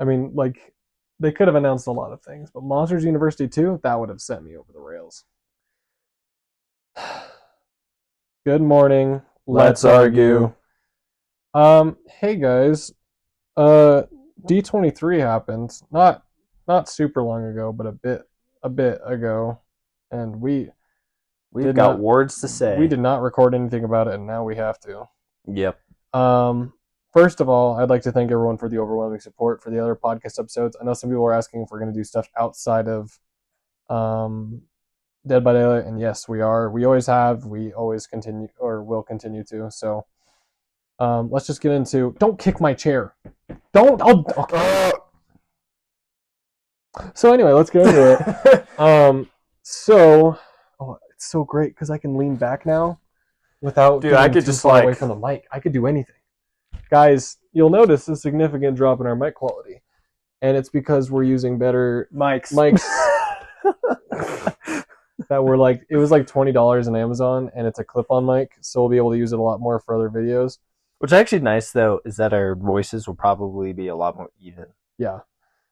I mean, like, they could have announced a lot of things, but Monsters University 2, that would have sent me over the rails. Good morning. Let's argue. Hey guys. D23 happened. Not super long ago, but a bit ago. And we've got words to say. We did not record anything about it, and now we have to. Yep. First of all, I'd like to thank everyone for the overwhelming support for the other podcast episodes. I know some people were asking if we're going to do stuff outside of Dead by Daylight, and yes, we are. We always have. We always continue, or will continue to. So, let's just get into. Don't kick my chair. Don't. Okay. So anyway, let's get into it. It's so great because I can lean back now without. Dude, I could just away from the mic. I could do anything. Guys, you'll notice a significant drop in our mic quality, and it's because we're using better mics. That were like, it was like $20 on Amazon, and it's a clip-on mic, so we'll be able to use it a lot more for other videos. Which actually nice though is that our voices will probably be a lot more even. Yeah,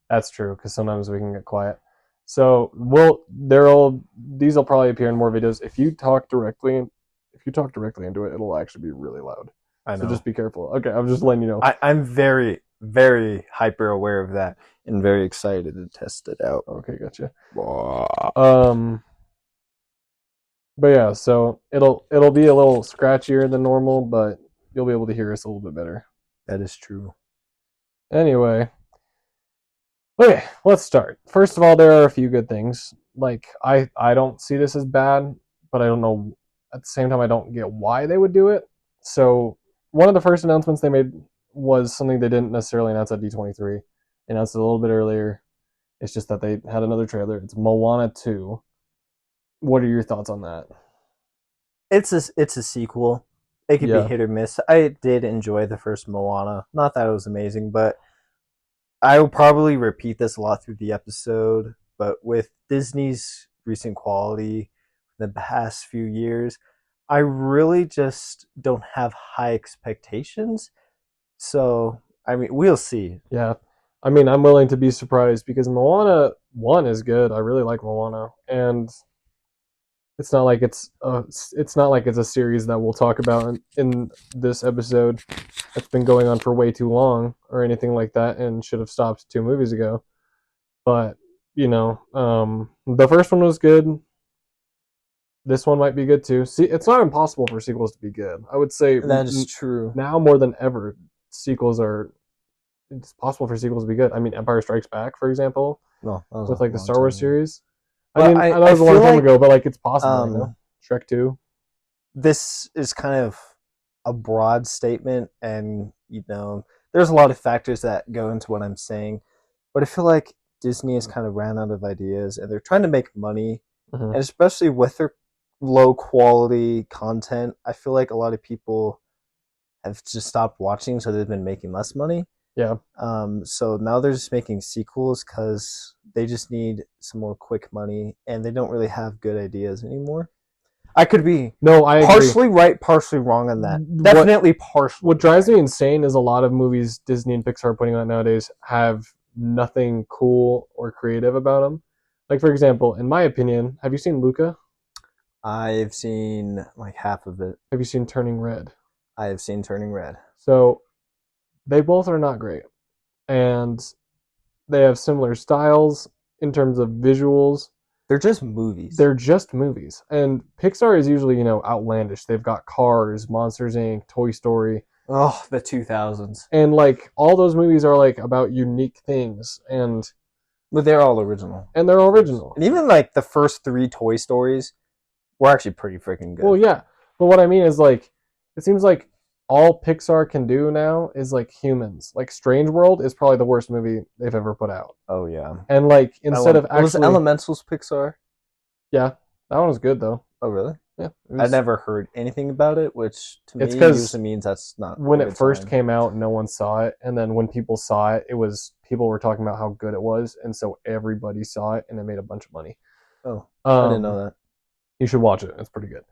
that's true because sometimes we can get quiet. So these will probably appear in more videos. If you talk directly into it, it'll actually be really loud. I know. So just be careful. Okay, I'm just letting you know. I'm very, very hyper aware of that and very excited to test it out. Okay, gotcha. But yeah, so it'll be a little scratchier than normal, but you'll be able to hear us a little bit better. That is true. Anyway, okay, let's start. First of all, there are a few good things. Like, I don't see this as bad, but I don't know, at the same time, I don't get why they would do it. So one of the first announcements they made was something they didn't necessarily announce at D23. They announced it a little bit earlier. It's just that they had another trailer. It's Moana 2. What are your thoughts on that? It's a sequel. It could be hit or miss. I did enjoy the first Moana. Not that it was amazing, but I will probably repeat this a lot through the episode. But with Disney's recent quality in the past few years, I really just don't have high expectations. So, I mean, we'll see. Yeah. I mean, I'm willing to be surprised because Moana 1 is good. I really like Moana. And it's not like it's a series that we'll talk about in this episode that's been going on for way too long or anything like that and should have stopped 2 movies ago. But, the first one was good. This one might be good too. See, it's not impossible for sequels to be good. I would say that is true. Now more than ever, it's possible for sequels to be good. I mean, Empire Strikes Back, for example, with like the Star Wars series. I mean, I know it was a long time ago, but like it's possible. Shrek 2. This is kind of a broad statement, and there's a lot of factors that go into what I'm saying. But I feel like Disney has kind of ran out of ideas, and they're trying to make money, and especially with their low quality content, I feel like a lot of people have just stopped watching, so they've been making less money. Yeah. So now they're just making sequels because they just need some more quick money, and they don't really have good ideas anymore. I could be partially agree. right, partially wrong on that. Definitely partially. What drives me insane is a lot of movies Disney and Pixar are putting out nowadays have nothing cool or creative about them. Like, for example, in my opinion, have you seen Luca? I've seen like half of it. Have you seen Turning Red? I have seen Turning Red. So they both are not great. And they have similar styles in terms of visuals. They're just movies. And Pixar is usually, outlandish. They've got Cars, Monsters, Inc., Toy Story. Oh, the 2000s. And, like, all those movies are, like, about unique things. But they're all original. And they're original. And even, like, the first 3 Toy Stories were actually pretty freaking good. Well, yeah. But what I mean is, like, it seems like all Pixar can do now is, like, humans. Like, Strange World is probably the worst movie they've ever put out. Oh, yeah. And, like, instead of actually... Was Elementals Pixar? Yeah. That one was good, though. Oh, really? Yeah. I never heard anything about it, which to me usually means that's not... When it first came out, no one saw it. And then when people saw it, people were talking about how good it was. And so everybody saw it, and it made a bunch of money. Oh, I didn't know that. You should watch it. It's pretty good.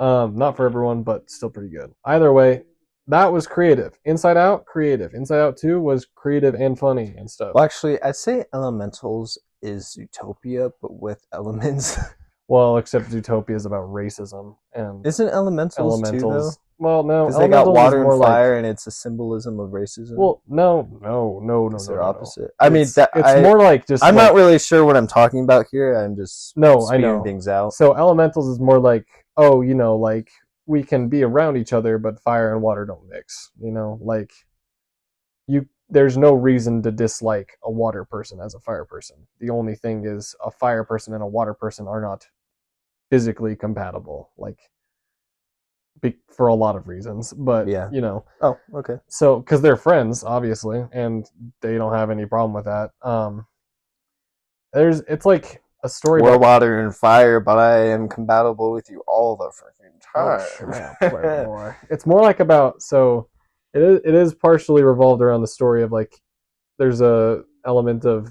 Not for everyone, but still pretty good. Either way, That was creative. Inside Out, creative. Inside Out 2 was creative and funny and stuff. Well, actually, I'd say Elementals is Zootopia, but with elements. Well, except Zootopia is about racism and Isn't Elementals too, though? Well, no, because they got Elementals water is more and fire, like, and it's a symbolism of racism. well, no. It's their No. opposite. I mean, It's more like just. I'm like, not really sure what I'm talking about here. I'm just No, I spewing know. things out. So Elementals is more like, oh, like we can be around each other, but fire and water don't mix. Like there's no reason to dislike a water person as a fire person. The only thing is a fire person and a water person are not physically compatible, like for a lot of reasons. But Yeah. Oh, okay. so because they're friends, obviously, and they don't have any problem with that. It's like a story We're about water and fire, but I am compatible with you all the freaking time. more. It's more like about it is partially revolved around the story of like there's a element of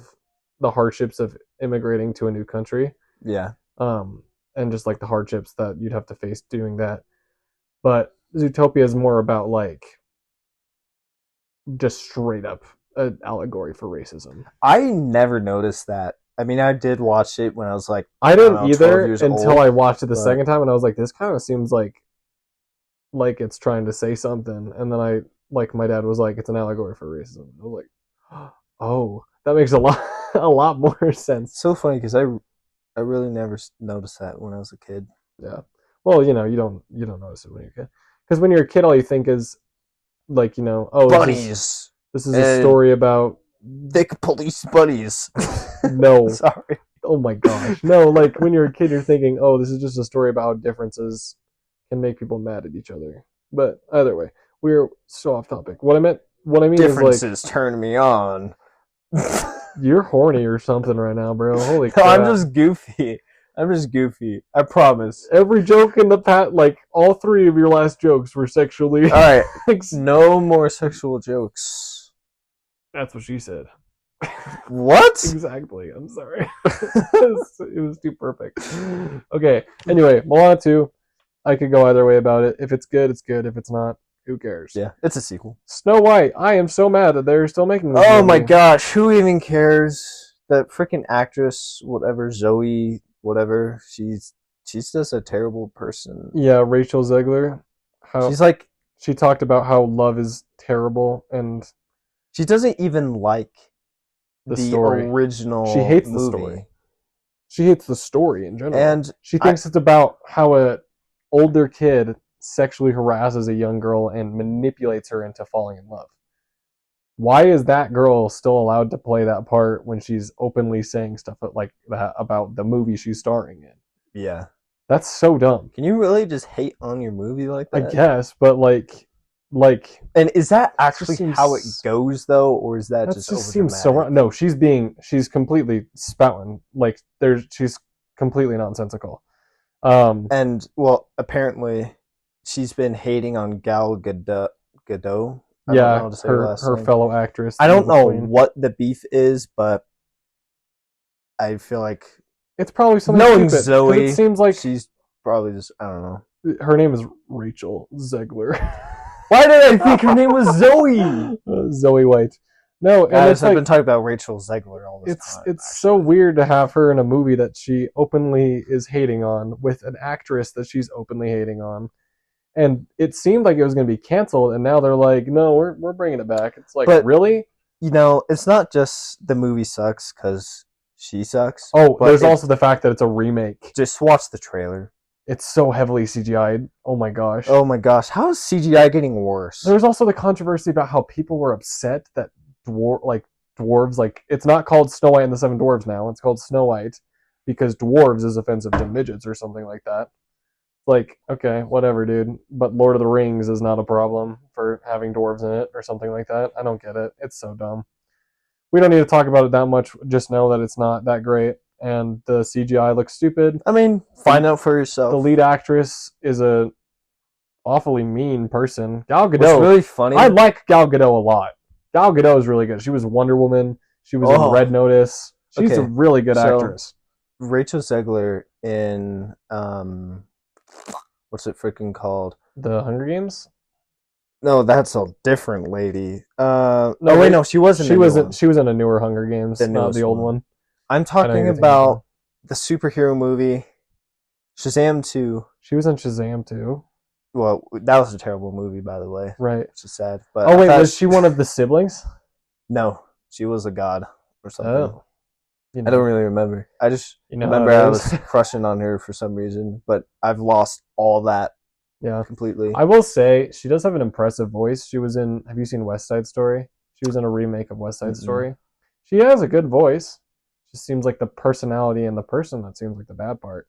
the hardships of immigrating to a new country. Yeah. And just like the hardships that you'd have to face doing that. But Zootopia is more about like just straight up an allegory for racism. I never noticed that. I mean, I did watch it when I was like, I didn't either until I watched it the second time, and I was like, this kind of seems like it's trying to say something. And then my dad was like, it's an allegory for racism. I was like, oh, that makes a lot more sense. So funny because I really never noticed that when I was a kid. Yeah. Well, you don't notice it when you're a kid, because when you're a kid, all you think is like, oh, bunnies. This is a story about thick police bunnies. No. Sorry. Oh my gosh. No, like when you're a kid, you're thinking, oh, this is just a story about how differences can make people mad at each other. But either way, we're so off topic. What I mean differences is like, turn me on. You're horny or something right now, bro. Holy crap. No, I'm just goofy. I promise. Every joke in the past, like all three of your last jokes were sexually. All right. No more sexual jokes. That's what she said. What? Exactly. I'm sorry. It was too perfect. Okay. Anyway, Moana 2. I could go either way about it. If it's good, it's good. If it's not, who cares? Yeah, it's a sequel. Snow White. I am so mad that they're still making this movie. My gosh, who even cares? That freaking actress, whatever, Zoe, whatever, she's just a terrible person. Yeah, Rachel Zegler. She talked about how love is terrible, and she doesn't even like the story. Original. She hates movie. The story. She hates the story in general, and she thinks it's about how a older kid sexually harasses a young girl and manipulates her into falling in love. Why is that girl still allowed to play that part when she's openly saying stuff like that about the movie she's starring in? Yeah. That's so dumb. Can you really just hate on your movie like that? I guess, but like and is that actually how it goes though, or is that just seems so wrong? No, she's completely spouting. Like she's completely nonsensical. And well, apparently she's been hating on Gal Gadot. Yeah, her fellow actress. I don't know what the beef is, but I feel like it's probably something knowing stupid. Zoe, it seems like she's probably just, I don't know. Her name is Rachel Zegler. Why did I think her name was Zoe? Zoe White. No, and guys, I've been talking about Rachel Zegler all this time. It's so weird to have her in a movie that she openly is hating on with an actress that she's openly hating on. And it seemed like it was going to be canceled, and now they're like, no, we're bringing it back. It's like, but, really? It's not just the movie sucks because she sucks. Oh, there's also the fact that it's a remake. Just watch the trailer. It's so heavily CGI'd. Oh my gosh. How is CGI getting worse? There's also the controversy about how people were upset that dwarves, like, it's not called Snow White and the Seven Dwarves now. It's called Snow White because dwarves is offensive to midgets or something like that. Like, okay, whatever, dude. But Lord of the Rings is not a problem for having dwarves in it or something like that. I don't get it. It's so dumb. We don't need to talk about it that much. Just know that it's not that great. And the CGI looks stupid. I mean, find out for yourself. The lead actress is a awfully mean person. Gal Gadot. It's really funny. I like Gal Gadot a lot. Gal Gadot is really good. She was Wonder Woman. She was in Red Notice. She's a really good actress. Rachel Zegler in what's it freaking called? The Hunger Games? No, that's a different lady. No, oh wait, no, she wasn't. She wasn't. She was in a newer Hunger Games, not the old one. I'm talking about the superhero movie, Shazam 2. She was in Shazam too. Well, that was a terrible movie, by the way. Right. Which is sad. But oh wait, was she one of the siblings? No, she was a god or something. Oh. You know, I don't really remember. I just remember I was crushing on her for some reason, but I've lost all that. Yeah, completely. I will say she does have an impressive voice. She was in. Have you seen West Side Story? She was in a remake of West Side Story. She has a good voice. She seems like the personality and the person that seems like the bad part.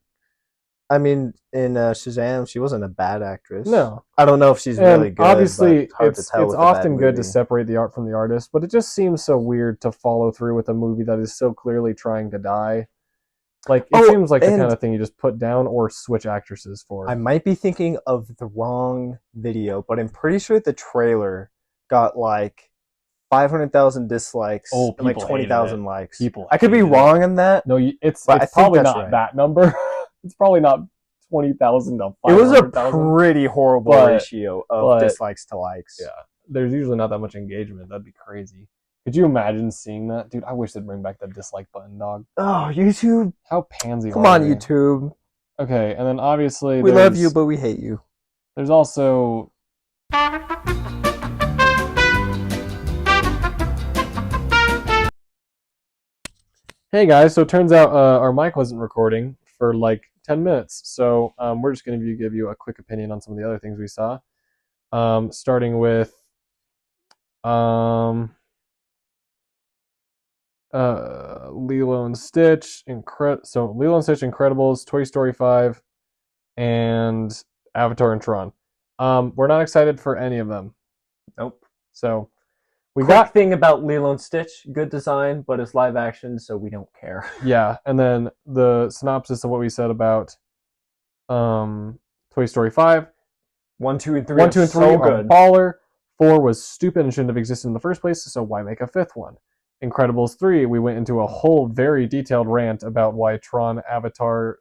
I mean, in Shazam, she wasn't a bad actress. No, I don't know if she's really good. Obviously, it's often good to separate the art from the artist, but it just seems so weird to follow through with a movie that is so clearly trying to die. Like, it seems like the kind of thing you just put down or switch actresses for. I might be thinking of the wrong video, but I'm pretty sure the trailer got like 500,000 dislikes and like 20,000 likes. I could be wrong on that. No, it's probably not that number. It's probably not 20,000 to 500,000. It was a pretty horrible ratio of dislikes to likes. Yeah, there's usually not that much engagement. That'd be crazy. Could you imagine seeing that? Dude, I wish they'd bring back the dislike button, dog. Oh, YouTube. How pansy Come on, YouTube. Okay, and then obviously we love you, but we hate you. There's also... Hey guys, so it turns out our mic wasn't recording for like 10 minutes, so we're just going to give you a quick opinion on some of the other things we saw. Starting with Lilo and Stitch, Lilo and Stitch, Incredibles, Toy Story 5, and Avatar and Tron. We're not excited for any of them. Nope. So we got thing about Lilo and Stitch, good design, but it's live action, so we don't care. Yeah, and then the synopsis of what we said about Toy Story 5. 1, 2, and 3 are good. Baller. 4 was stupid and shouldn't have existed in the first place, so why make a 5th one? Incredibles 3, we went into a whole very detailed rant about why Tron, Avatar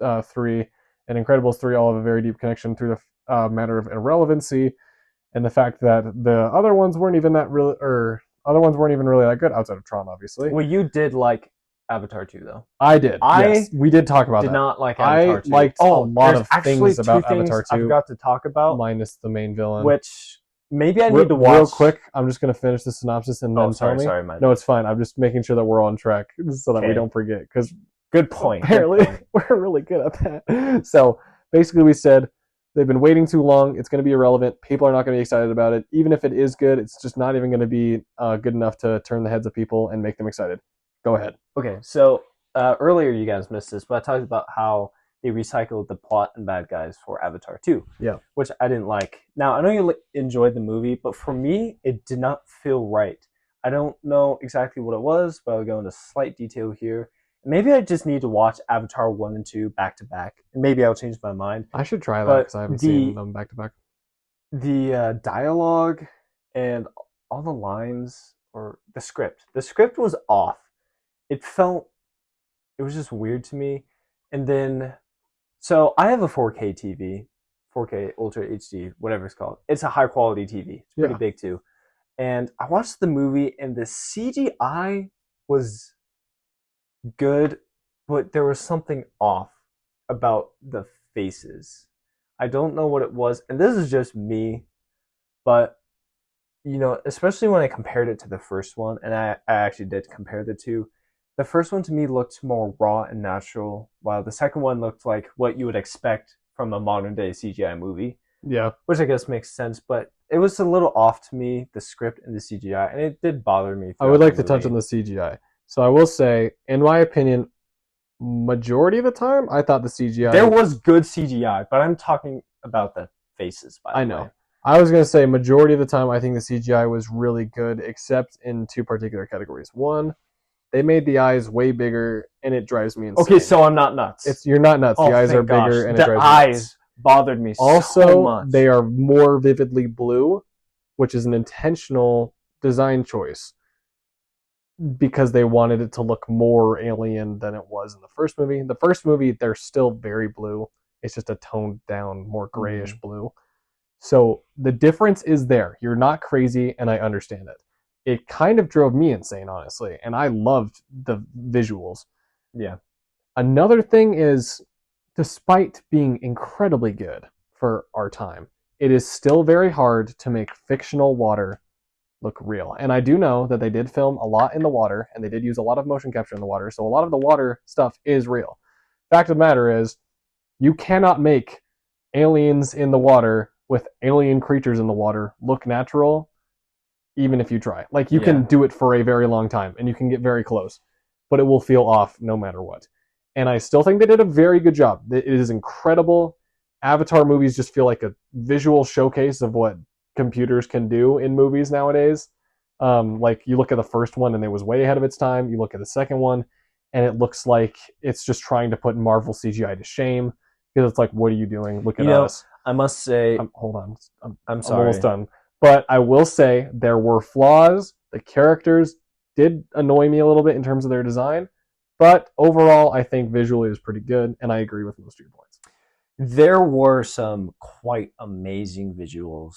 3, and Incredibles 3 all have a very deep connection through the matter of irrelevancy, and the fact that the other ones weren't even really that good outside of Tron, obviously. Well, you did like Avatar 2, though. I did. Yes, we did talk about that. Did not like Avatar 2. I liked a lot of things about Avatar 2. I've got to talk about. Minus the main villain. Which maybe I need to watch. Real quick, I'm just going to finish the synopsis and then tell me. Sorry, no, it's fine. I'm just making sure that we're on track so that we don't forget. Because good point. Apparently, we're really good at that. So basically, we said they've been waiting too long. It's going to be irrelevant. People are not going to be excited about it. Even if it is good, it's just not even going to be good enough to turn the heads of people and make them excited. Go ahead. Okay, so earlier you guys missed this, but I talked about how they recycled the plot and bad guys for Avatar 2. Yeah. Which I didn't like. Now, I know you enjoyed the movie, but for me, it did not feel right. I don't know exactly what it was, but I'll go into slight detail here. Maybe I just need to watch Avatar 1 and 2 back to back, and maybe I'll change my mind. I should try that because I haven't seen them back to back. The dialogue and all the lines, or the script was off. It was just weird to me. And then, so I have a 4K TV, 4K Ultra HD, whatever it's called. It's a high quality TV. It's pretty big too. And I watched the movie, and the CGI was good, but there was something off about the faces. I don't know what it was, and this is just me, but especially when I compared it to the first one, and I actually did compare the two. The first one to me looked more raw and natural, while the second one looked like what you would expect from a modern day CGI movie. Yeah. Which I guess makes sense, but it was a little off to me, the script and the CGI, and it did bother me. I would like to touch on the CGI. So I will say, in my opinion, majority of the time, I thought the CGI... There was good CGI, but I'm talking about the faces, by the way. I know. I was going to say, majority of the time, I think the CGI was really good, except in two particular categories. One, they made the eyes way bigger, and it drives me insane. Okay, so I'm not nuts. You're not nuts. The eyes are bigger, and it drives me nuts. The eyes bothered me so much. Also, they are more vividly blue, which is an intentional design choice, because they wanted it to look more alien than it was in the first movie. The first movie, they're still very blue. It's just a toned down, more grayish blue. So the difference is there. You're not crazy, and I understand it. It kind of drove me insane, honestly, and I loved the visuals. Yeah. Another thing is, despite being incredibly good for our time, it is still very hard to make fictional water look real. And I do know that they did film a lot in the water, and they did use a lot of motion capture in the water, so a lot of the water stuff is real. Fact of the matter is, you cannot make aliens in the water with alien creatures in the water look natural, even if you try. Like, you can do it for a very long time, and you can get very close, but it will feel off no matter what. And I still think they did a very good job. It is incredible. Avatar movies just feel like a visual showcase of what computers can do in movies nowadays. Like, you look at the first one and it was way ahead of its time. You look at the second one and it looks like it's just trying to put Marvel CGI to shame, because it's like, what are you doing? Look at us. I must say, hold on, I'm sorry. I'm almost done. But I will say there were flaws. The characters did annoy me a little bit in terms of their design, but overall, I think visually it was pretty good, and I agree with most of your points. There were some quite amazing visuals,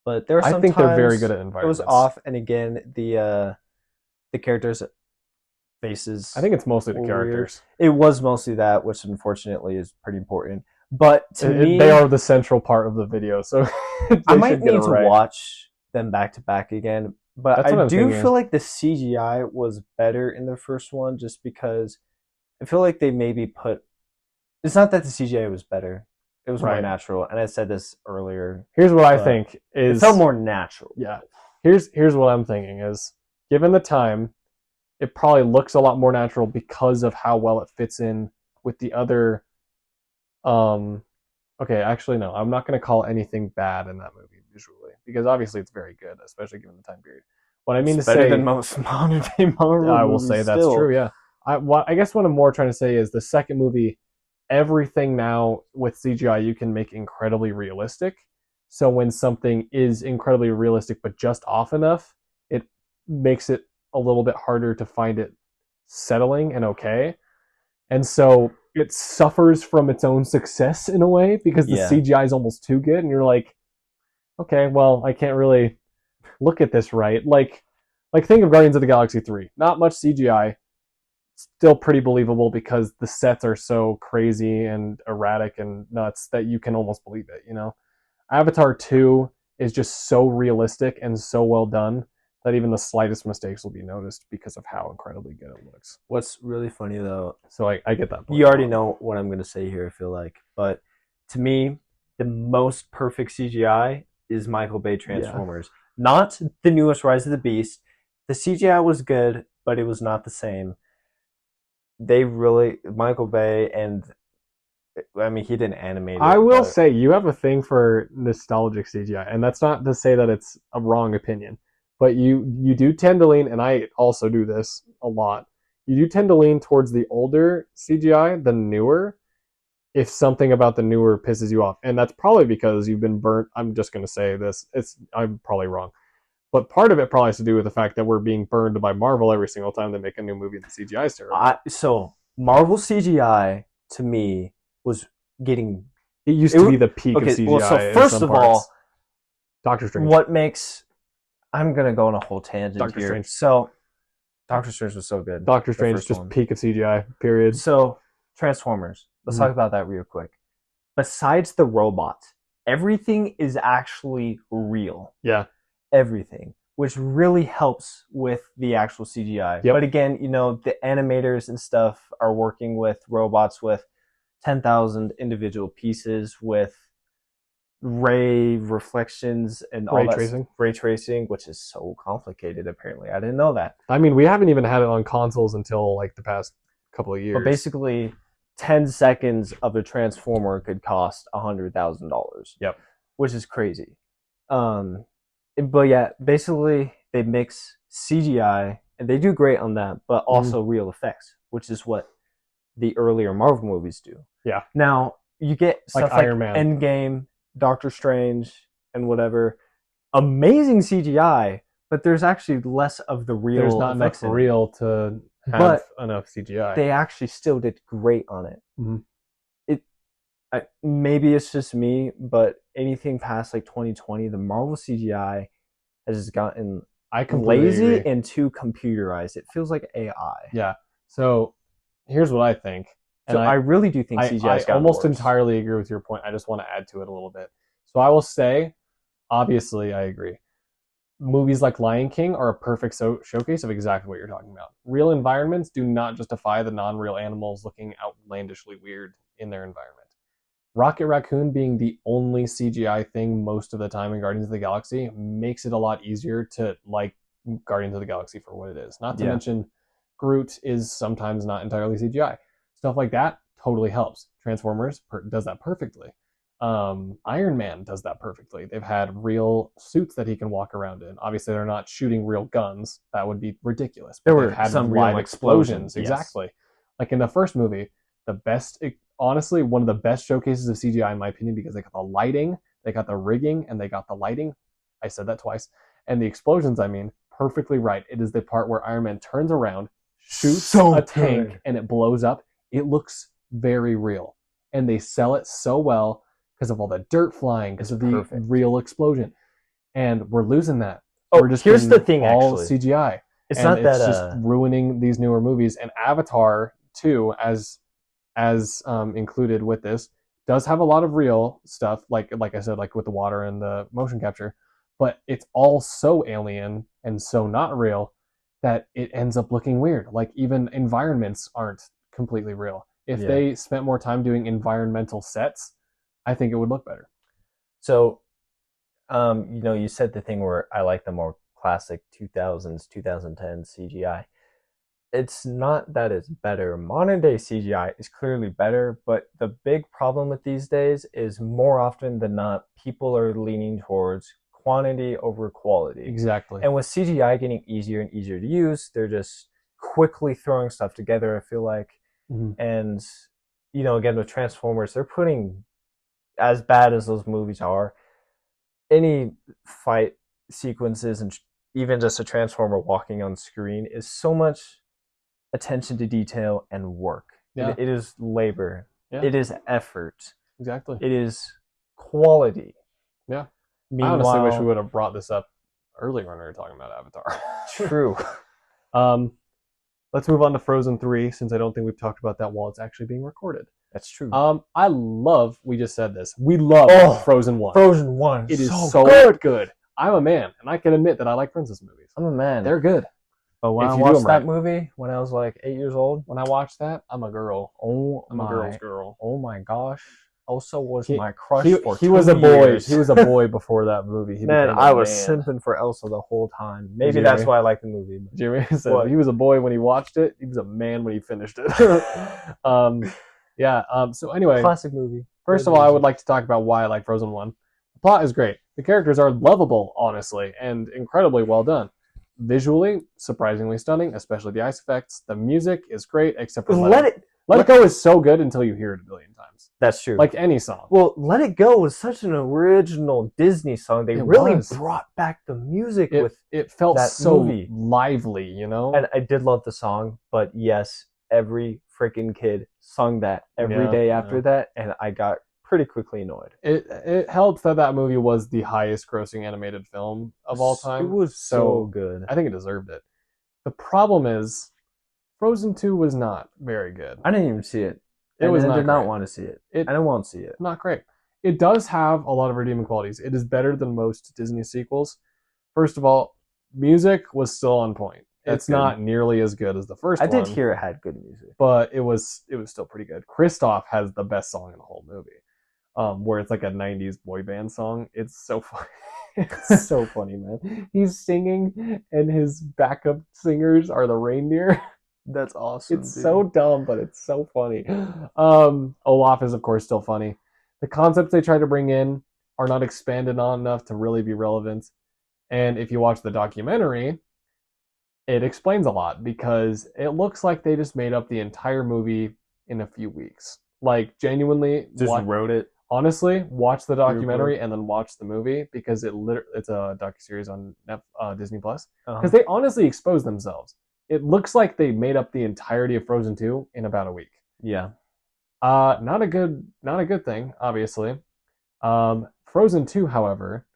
but there were some I think they're very good at environments. It was off, and again, the characters' faces. I think it's mostly the characters. Weird. It was mostly that, which unfortunately is pretty important. But to me, they are the central part of the video, so I might need to watch them back to back again. But I do feel like the CGI was better in the first one, just because I feel like they maybe put. It's not that the CGI was better; it was more natural. And I said this earlier. Here's what I think is it felt more natural. Yeah. Here's what I'm thinking is, given the time, it probably looks a lot more natural because of how well it fits in with the other. Okay, actually no, I'm not going to call anything bad in that movie visually, because obviously it's very good, especially given the time period. What I mean to say, better than most modern day Marvel movies. I will say that's true. Yeah, I guess what I'm more trying to say is the second movie, everything now with CGI you can make incredibly realistic. So when something is incredibly realistic but just off enough, it makes it a little bit harder to find it settling and okay. And so it suffers from its own success in a way, because the CGI is almost too good, and you're like, okay, well, I can't really look at this right. Like think of Guardians of the Galaxy 3. Not much CGI, still pretty believable because the sets are so crazy and erratic and nuts that you can almost believe it, you know? Avatar 2 is just so realistic and so well done that even the slightest mistakes will be noticed because of how incredibly good it looks. What's really funny, though... So I get that point. You already know what I'm going to say here, I feel like. But to me, the most perfect CGI is Michael Bay Transformers. Yeah. Not the newest Rise of the Beast. The CGI was good, but it was not the same. They really... Michael Bay and... I mean, he didn't animate it. I will say, you have a thing for nostalgic CGI, and that's not to say that it's a wrong opinion. But you do tend to lean, and I also do this a lot, you do tend to lean towards the older CGI than newer, if something about the newer pisses you off. And that's probably because you've been burnt. I'm just going to say this. I'm probably wrong. But part of it probably has to do with the fact that we're being burned by Marvel every single time they make a new movie and the CGI is terrible. So, Marvel CGI, to me, was getting... It used to be the peak of CGI. Well, so first of all, Doctor Strange. What makes... I'm going to go on a whole tangent Doctor here. Strange. So, Doctor Strange was so good. Doctor Strange, just peak of CGI, period. So, Transformers. Let's talk about that real quick. Besides the robots, everything is actually real. Yeah. Everything. Which really helps with the actual CGI. Yep. But again, you know, the animators and stuff are working with robots with 10,000 individual pieces with ray reflections and all that ray tracing, which is so complicated. Apparently, I didn't know that. I mean, we haven't even had it on consoles until like the past couple of years. But basically, 10 seconds of a transformer could cost $100,000. Yep, which is crazy. But yeah, basically they mix CGI and they do great on that, but also real effects, which is what the earlier Marvel movies do. Yeah. Now you get stuff like Iron Man, Endgame, Doctor Strange, and whatever. Amazing CGI, but there's actually less of the real. There's not enough real to have enough CGI. They actually still did great on it. Mm-hmm. Maybe it's just me, but anything past like 2020, the Marvel CGI has just gotten lazy and too computerized. It feels like AI. Yeah. So here's what I think. And I really do think CGI I almost entirely agree with your point. I just want to add to it a little bit. So I will say, obviously, I agree. Movies like Lion King are a perfect showcase of exactly what you're talking about. Real environments do not justify the non-real animals looking outlandishly weird in their environment. Rocket Raccoon being the only CGI thing most of the time in Guardians of the Galaxy makes it a lot easier to like Guardians of the Galaxy for what it is. Not to mention, Groot is sometimes not entirely CGI. Stuff like that totally helps. Transformers does that perfectly. Iron Man does that perfectly. They've had real suits that he can walk around in. Obviously, they're not shooting real guns. That would be ridiculous. But there were had some live explosions. Exactly. Like in the first movie, honestly, one of the best showcases of CGI in my opinion, because they got the lighting, they got the rigging, and they got the lighting. I said that twice. And the explosions, perfectly right. It is the part where Iron Man turns around, shoots a tank, and it blows up. It looks very real. And they sell it so well because of all the dirt flying, because of the real explosion. And we're losing that. We're just here's the thing, all CGI. It's not that just ruining these newer movies. And Avatar 2, as included with this, does have a lot of real stuff, like I said, like with the water and the motion capture, but it's all so alien and so not real that it ends up looking weird. Like even environments aren't completely real. If they spent more time doing environmental sets, I think it would look better. So, you said the thing where I like the more classic 2000s, 2010s CGI. It's not that it's better. Modern day CGI is clearly better, but the big problem with these days is more often than not, people are leaning towards quantity over quality. Exactly. And with CGI getting easier and easier to use, they're just quickly throwing stuff together, I feel like. And, again, with Transformers, they're putting, as bad as those movies are, any fight sequences and even just a Transformer walking on screen is so much attention to detail and work. It is labor. It is effort. Exactly. It is quality. Yeah. I honestly wish we would have brought this up earlier when we were talking about Avatar. True. Let's move on to Frozen 3, since I don't think we've talked about that while it's actually being recorded. That's true. We just said this. We love Frozen 1. Frozen 1. It is so good. I'm a man, and I can admit that I like princess movies. I'm a man. They're good. But when I watched that movie, when I was like 8 years old, when I watched that, I'm a girl. I'm a girl's girl. Oh my gosh. Elsa was my crush for 2 years. He was a boy. He was a boy before that movie. I was simping for Elsa the whole time. Maybe that's why I like the movie. Jimmy said he was a boy when he watched it. He was a man when he finished it. So anyway, classic movie. First of all, I would like to talk about why I like Frozen 1. The plot is great. The characters are lovable, honestly, and incredibly well done. Visually, surprisingly stunning, especially the ice effects. The music is great, except for Let It Go is so good until you hear it a billion times. That's true. Like any song. Well, Let It Go was such an original Disney song. They really brought back the music with it felt so lively, And I did love the song, but yes, every freaking kid sung that every day after that, and I got pretty quickly annoyed. It helps that movie was the highest grossing animated film of all time. It was so good. I think it deserved it. The problem is Frozen 2 was not very good. I didn't even see it. I did not want to see it. And I won't see it. Not great. It does have a lot of redeeming qualities. It is better than most Disney sequels. First of all, music was still on point. It's not nearly as good as the first one. I did hear it had good music. But it was still pretty good. Kristoff has the best song in the whole movie. Where it's like a 90s boy band song. It's so funny. It's so funny, man. He's singing and his backup singers are the reindeer. That's awesome. It's so dumb, but it's so funny. Olaf is, of course, still funny. The concepts they try to bring in are not expanded on enough to really be relevant. And if you watch the documentary, it explains a lot because it looks like they just made up the entire movie in a few weeks. Like, genuinely. Just wrote it. Honestly, watch the documentary and then watch the movie because it's a docuseries on Disney Plus. Because they honestly expose themselves. It looks like they made up the entirety of Frozen 2 in about a week. Yeah. Not a good thing, obviously. Frozen 2, however,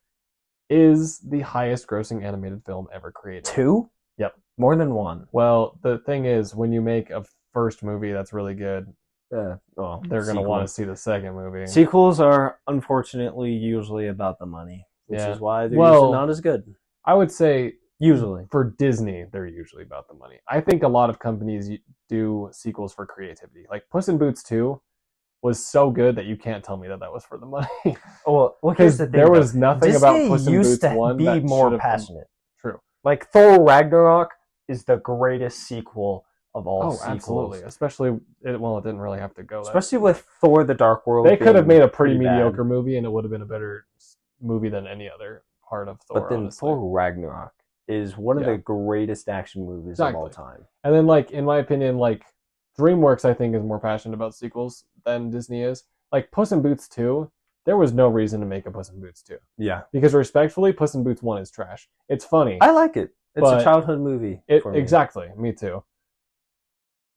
is the highest grossing animated film ever created. 2? Yep. More than 1. Well, the thing is, when you make a first movie that's really good, they're going to want to see the second movie. Sequels are unfortunately usually about the money, which is why they're usually not as good. I would say usually for Disney, they're usually about the money. I think a lot of companies do sequels for creativity. Like Puss in Boots 2 was so good that you can't tell me that was for the money. Well, here's the thing. There was nothing Disney about Puss in used Boots to 1 be that more passionate. True. Like Thor Ragnarok is the greatest sequel of all sequels. Absolutely. Especially, it didn't really have to go. Especially with Thor: The Dark World. They could have made a pretty mediocre movie, and it would have been a better movie than any other part of Thor. But then honestly. Thor Ragnarok is one of the greatest action movies of all time. And then, like, in my opinion, like, DreamWorks, I think, is more passionate about sequels than Disney is. Like, Puss in Boots 2, there was no reason to make a Puss in Boots 2. Yeah. Because, respectfully, Puss in Boots 1 is trash. It's funny. I like it. It's a childhood movie for me. Exactly. Me too.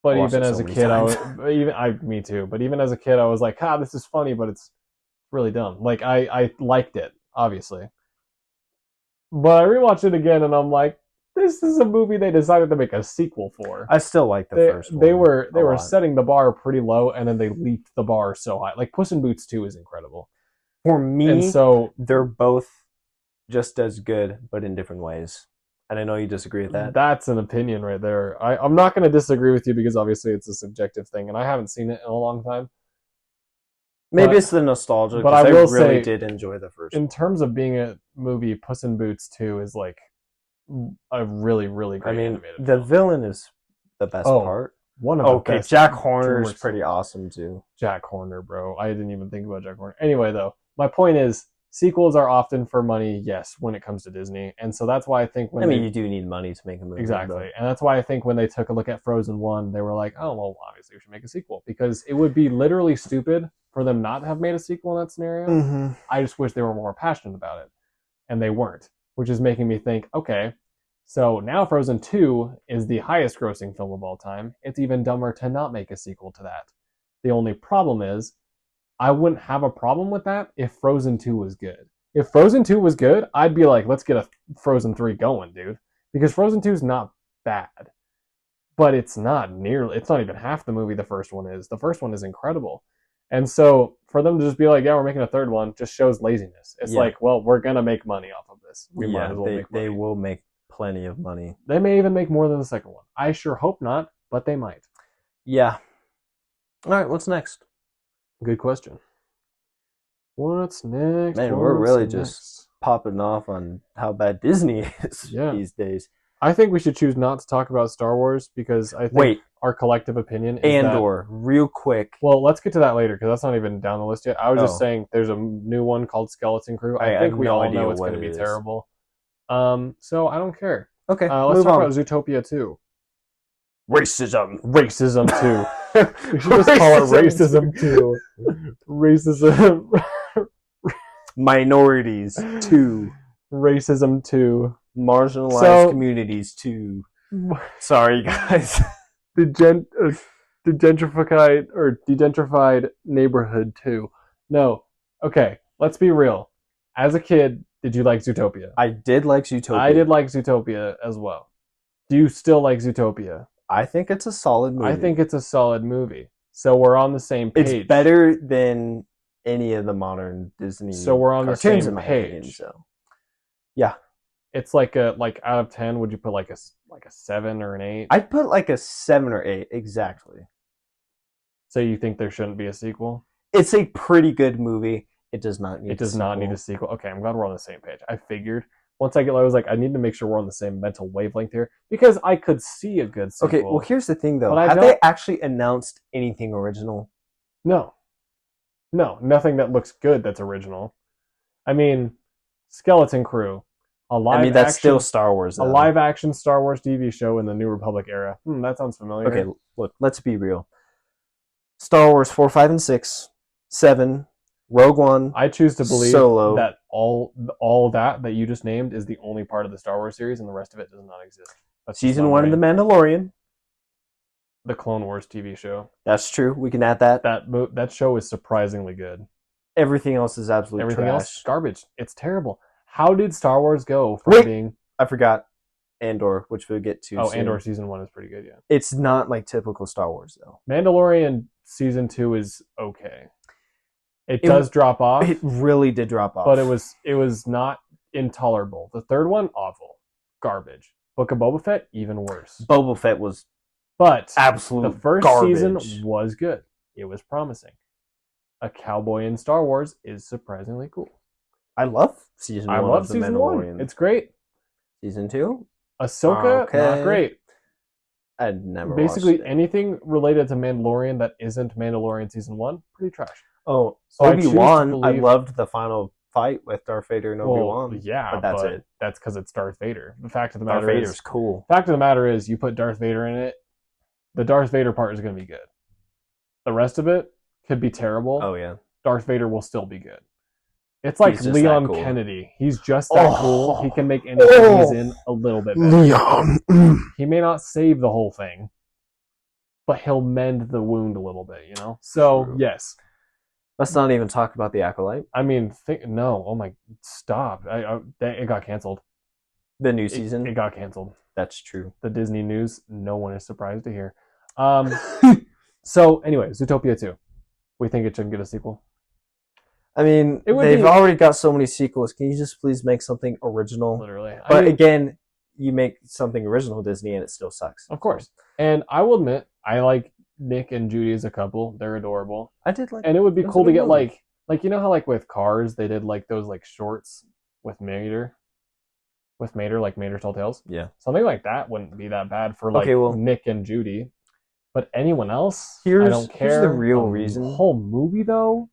But even as a kid, me too. But even as a kid, I was like, this is funny, but it's really dumb. Like, I liked it, obviously. But I rewatched it again, and I'm like, this is a movie they decided to make a sequel for. I still like the first one. They were setting the bar pretty low, and then they leaped the bar so high. Like, Puss in Boots 2 is incredible. For me, and so they're both just as good, but in different ways. And I know you disagree with that. That's an opinion right there. I'm not going to disagree with you because obviously it's a subjective thing, and I haven't seen it in a long time. Maybe it's the nostalgia, but I will really did enjoy the first one. In one. terms of being a movie, Puss in Boots 2 is like a really, really great animated the film. villain is the best part. One of the best. Jack Horner is pretty awesome too. Jack Horner, bro. I didn't even think about Jack Horner. Anyway, though, my point is, sequels are often for money, yes, when it comes to Disney. And so that's why I think you do need money to make a movie. Exactly. Though. And that's why I think when they took a look at Frozen 1, they were like, oh, well, obviously we should make a sequel. Because it would be literally stupid for them not to have made a sequel in that scenario. Mm-hmm. I just wish they were more passionate about it. And they weren't. Which is making me think, okay, so now Frozen 2 is the highest grossing film of all time. It's even dumber to not make a sequel to that. The only problem is, I wouldn't have a problem with that if Frozen 2 was good. If Frozen 2 was good, I'd be like, let's get a Frozen 3 going, dude. Because Frozen 2 is not bad. But it's not even half the movie the first one is. The first one is incredible. And so for them to just be like, yeah, we're making a third one, just shows laziness. It's like, well, we're going to make money off of this. We might as well make money. They will make plenty of money. They may even make more than the second one. I sure hope not, but they might. Yeah. All right, what's next? Good question. What's next? Man, we're really just popping off on how bad Disney is these days. I think we should choose not to talk about Star Wars because I think our collective opinion is real quick. Well, let's get to that later because that's not even down the list yet. I was just saying there's a new one called Skeleton Crew. I think we all know it's going to be terrible. So I don't care. Okay, let's talk about Zootopia 2. Racism 2. We should just call it Racism 2. Racism. Minorities 2. Racism 2. Marginalized communities 2. Sorry, guys. The gentrified neighborhood 2. No. Okay, let's be real. As a kid, did you like Zootopia? I did like Zootopia. I did like Zootopia as well. Do you still like Zootopia? I think it's a solid movie. I think it's a solid movie. So we're on the same page. It's better than any of the modern Disney. So we're on the same page. Opinion, so. Yeah. It's like out of 10, would you put like a 7 or an 8? I'd put like a 7 or 8 exactly. So you think there shouldn't be a sequel? It's a pretty good movie. It does not need. It does not need a sequel. Okay, I'm glad we're on the same page. I figured once I was like, I need to make sure we're on the same mental wavelength here because I could see a good sequel. Okay, well here's the thing though. Have they actually announced anything original? No, nothing that looks good that's original. I mean, Skeleton Crew. That's still Star Wars. Though. A live-action Star Wars TV show in the New Republic era. That sounds familiar. Okay, look, let's be real. Star Wars 4, 5, and 6, 7, Rogue One. I choose to believe Solo. That all that you just named is the only part of the Star Wars series, and the rest of it does not exist. That's Season 1 of The Mandalorian. The Clone Wars TV show. That's true. We can add that. That show is surprisingly good. Everything else is absolute Everything trash. else, garbage. It's terrible. How did Star Wars go from being... I forgot Andor, which we'll get to soon. Andor Season 1 is pretty good, yeah. It's not like typical Star Wars, though. Mandalorian Season 2 is okay. It does drop off. It really did drop off. But it was not intolerable. The third one, awful. Garbage. Book of Boba Fett, even worse. Boba Fett was absolute the first garbage. Season was good. It was promising. A cowboy in Star Wars is surprisingly cool. I love Season 1 I love of The Season Mandalorian. 1. It's great. Season 2? Ahsoka, not great. I'd never Basically, watched it. anything related to Mandalorian that isn't Mandalorian Season 1, pretty trash. Oh, so Obi-Wan, I loved the final fight with Darth Vader and Obi-Wan. Well, yeah, but that's it. That's because it's Darth Vader. The fact of the Darth matter Vader's cool. Fact of the matter is, you put Darth Vader in it, the Darth Vader part is going to be good. The rest of it could be terrible. Oh, yeah. Darth Vader will still be good. It's like Leon Kennedy. He's just that cool. He can make anything he's in a little bit better. Leon. He may not save the whole thing, but he'll mend the wound a little bit, you know? So, True. yes. Let's not even talk about the Acolyte. I mean, no. Oh my, stop. It got canceled. The new season? It got canceled. That's true. The Disney news, no one is surprised to hear. So, anyway, Zootopia 2. We think it shouldn't get a sequel. I mean, they've already got so many sequels. Can you just please make something original? Literally. But again, you make something original Disney and it still sucks. Of course. And I will admit, I like Nick and Judy as a couple. They're adorable. I did like. And it would be cool to get like you know how like with Cars they did like those like shorts with Mater, like Mater's Tall Tales. Yeah. Something like that wouldn't be that bad for like Nick and Judy. But anyone else, I don't care. Here's the real reason. The whole movie though,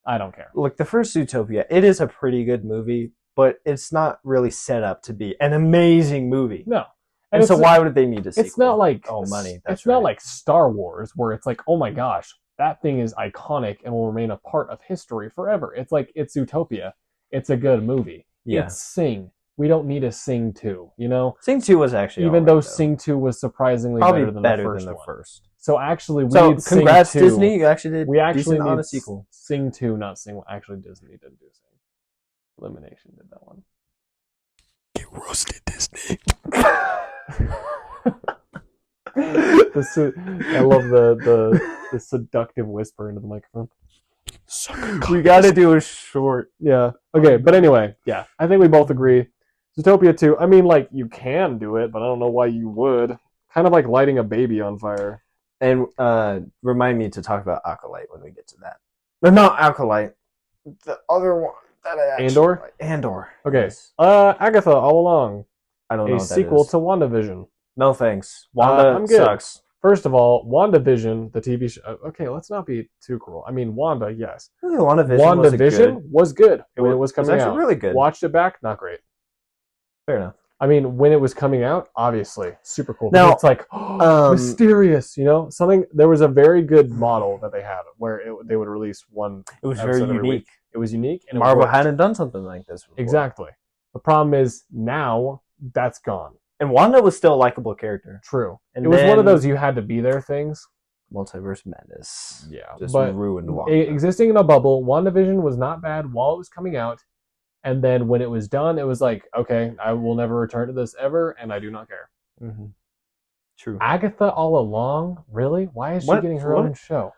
I don't care. Look, the first Zootopia, it is a pretty good movie, but it's not really set up to be an amazing movie. No. And so why would they need a sequel? It's not like money. It's not like Star Wars where it's like, oh my gosh, that thing is iconic and will remain a part of history forever. It's like it's Zootopia. It's a good movie. Yeah. It's Sing. We don't need a Sing 2, you know? Sing 2 was actually even though Sing 2 was surprisingly probably better than the first. So actually, we need congrats Sing 2. Disney, you actually did. We actually need a sequel. Sing 2, not Sing. Actually, Disney didn't do Sing. Illumination did that one. Get roasted, Disney. I love the seductive whisper into the microphone. We gotta do a short. Yeah. Okay, but anyway, yeah. I think we both agree. Zootopia 2, I mean, like, you can do it, but I don't know why you would. Kind of like lighting a baby on fire. And remind me to talk about Acolyte when we get to that. No, not Acolyte. The other one that I actually Andor? like. Andor. Okay. Yes. Agatha All Along. I don't know. A sequel to WandaVision. No thanks. Wanda sucks. First of all, WandaVision, the TV show. Okay, let's not be too cruel. I mean, Wanda, yes. WandaVision was good when it was coming out. It was actually really good. Watched it back, not great. Fair enough. I mean, when it was coming out, obviously, super cool. Now, it's like, mysterious, you know? There was a very good model that they had where they would release one. It was very unique. Week. It was unique. And Marvel hadn't done something like this before. Exactly. The problem is, now, that's gone. And Wanda was still a likable character. True. And it was one of those you had to be there things. Multiverse Madness. Yeah. Just ruined Wanda. Existing in a bubble, WandaVision was not bad while it was coming out. And then when it was done, it was like, okay, I will never return to this ever, and I do not care. Mm-hmm. True. Agatha All Along? Really? Why is she getting her own show?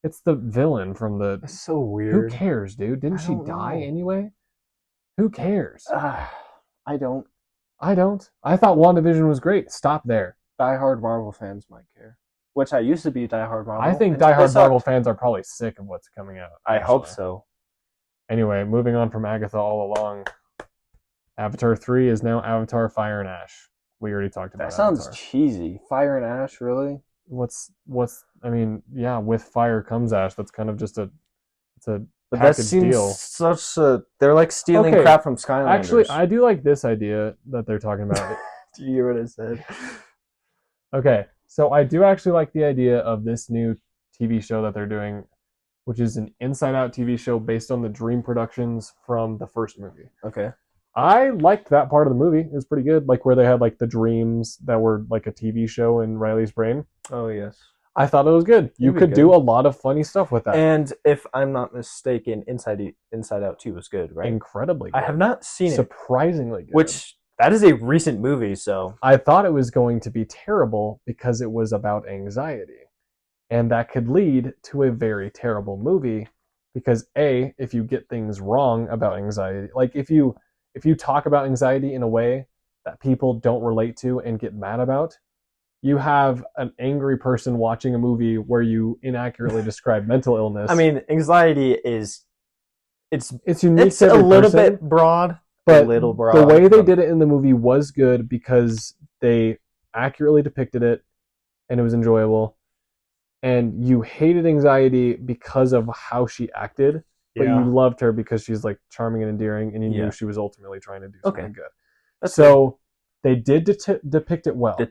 It's the villain from the... That's so weird. Who cares, dude? Didn't she die anyway? Who cares? I don't. I thought WandaVision was great. Stop there. Diehard Marvel fans might care. Which I used to be diehard Marvel. I think diehard Marvel fans are probably sick of what's coming out. I hope so. Anyway, moving on from Agatha All Along. Avatar 3 is now Avatar Fire and Ash. We already talked about that. That sounds cheesy. Fire and Ash, really? I mean, yeah, with fire comes ash. That's kind of just it's a but that seems deal. Such a... They're like stealing crap from Skylanders. Actually, I do like this idea that they're talking about. Do you hear what I said? Okay, so I do actually like the idea of this new TV show that they're doing, which is an inside-out TV show based on the dream productions from the first movie. Okay. I liked that part of the movie. It was pretty good, like where they had like the dreams that were like a TV show in Riley's brain. Oh, yes. I thought it was good. You could do a lot of funny stuff with that. And if I'm not mistaken, Inside Out 2 was good, right? Incredibly good. I have not seen it. Surprisingly good. Which, that is a recent movie, so... I thought it was going to be terrible because it was about anxiety. And that could lead to a very terrible movie because A, if you get things wrong about anxiety, like if you talk about anxiety in a way that people don't relate to and get mad about, you have an angry person watching a movie where you inaccurately describe mental illness. I mean, anxiety is it's unique. It's a little bit broad, but the way they did it in the movie was good because they accurately depicted it, and it was enjoyable. And you hated anxiety because of how she acted, but you loved her because she's like charming and endearing, and you knew she was ultimately trying to do something good. That's so good. They did depict it well. So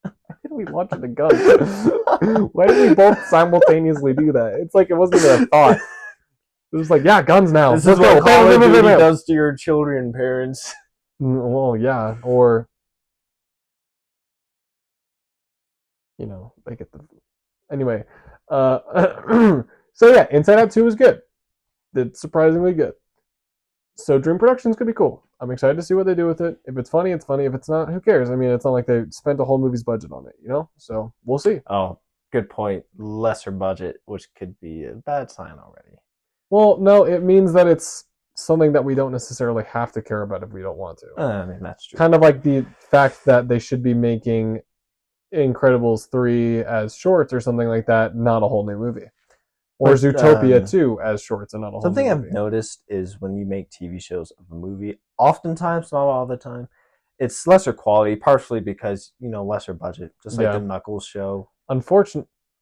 why did we launch the gun? Why did we both simultaneously do that? It's like it wasn't even a thought. It was like, yeah, guns now. This is what Call of Duty does to your children, parents. Well, yeah, or they get the anyway. So yeah, Inside Out 2 was good. It's surprisingly good. So Dream Productions could be cool. I'm excited to see what they do with it. If it's funny, it's funny. If it's not, who cares? I mean, it's not like they spent a whole movie's budget on it, So we'll see. Oh, good point. Lesser budget, which could be a bad sign already. Well, no, it means that it's something that we don't necessarily have to care about if we don't want to. I mean, that's true. Kind of like the fact that they should be making Incredibles 3 as shorts or something like that, not a whole new movie. Or Zootopia 2 as shorts and not a whole something new movie. I've noticed is when you make TV shows of a movie, oftentimes, not all the time, it's lesser quality, partially because, lesser budget. Just like the Knuckles show.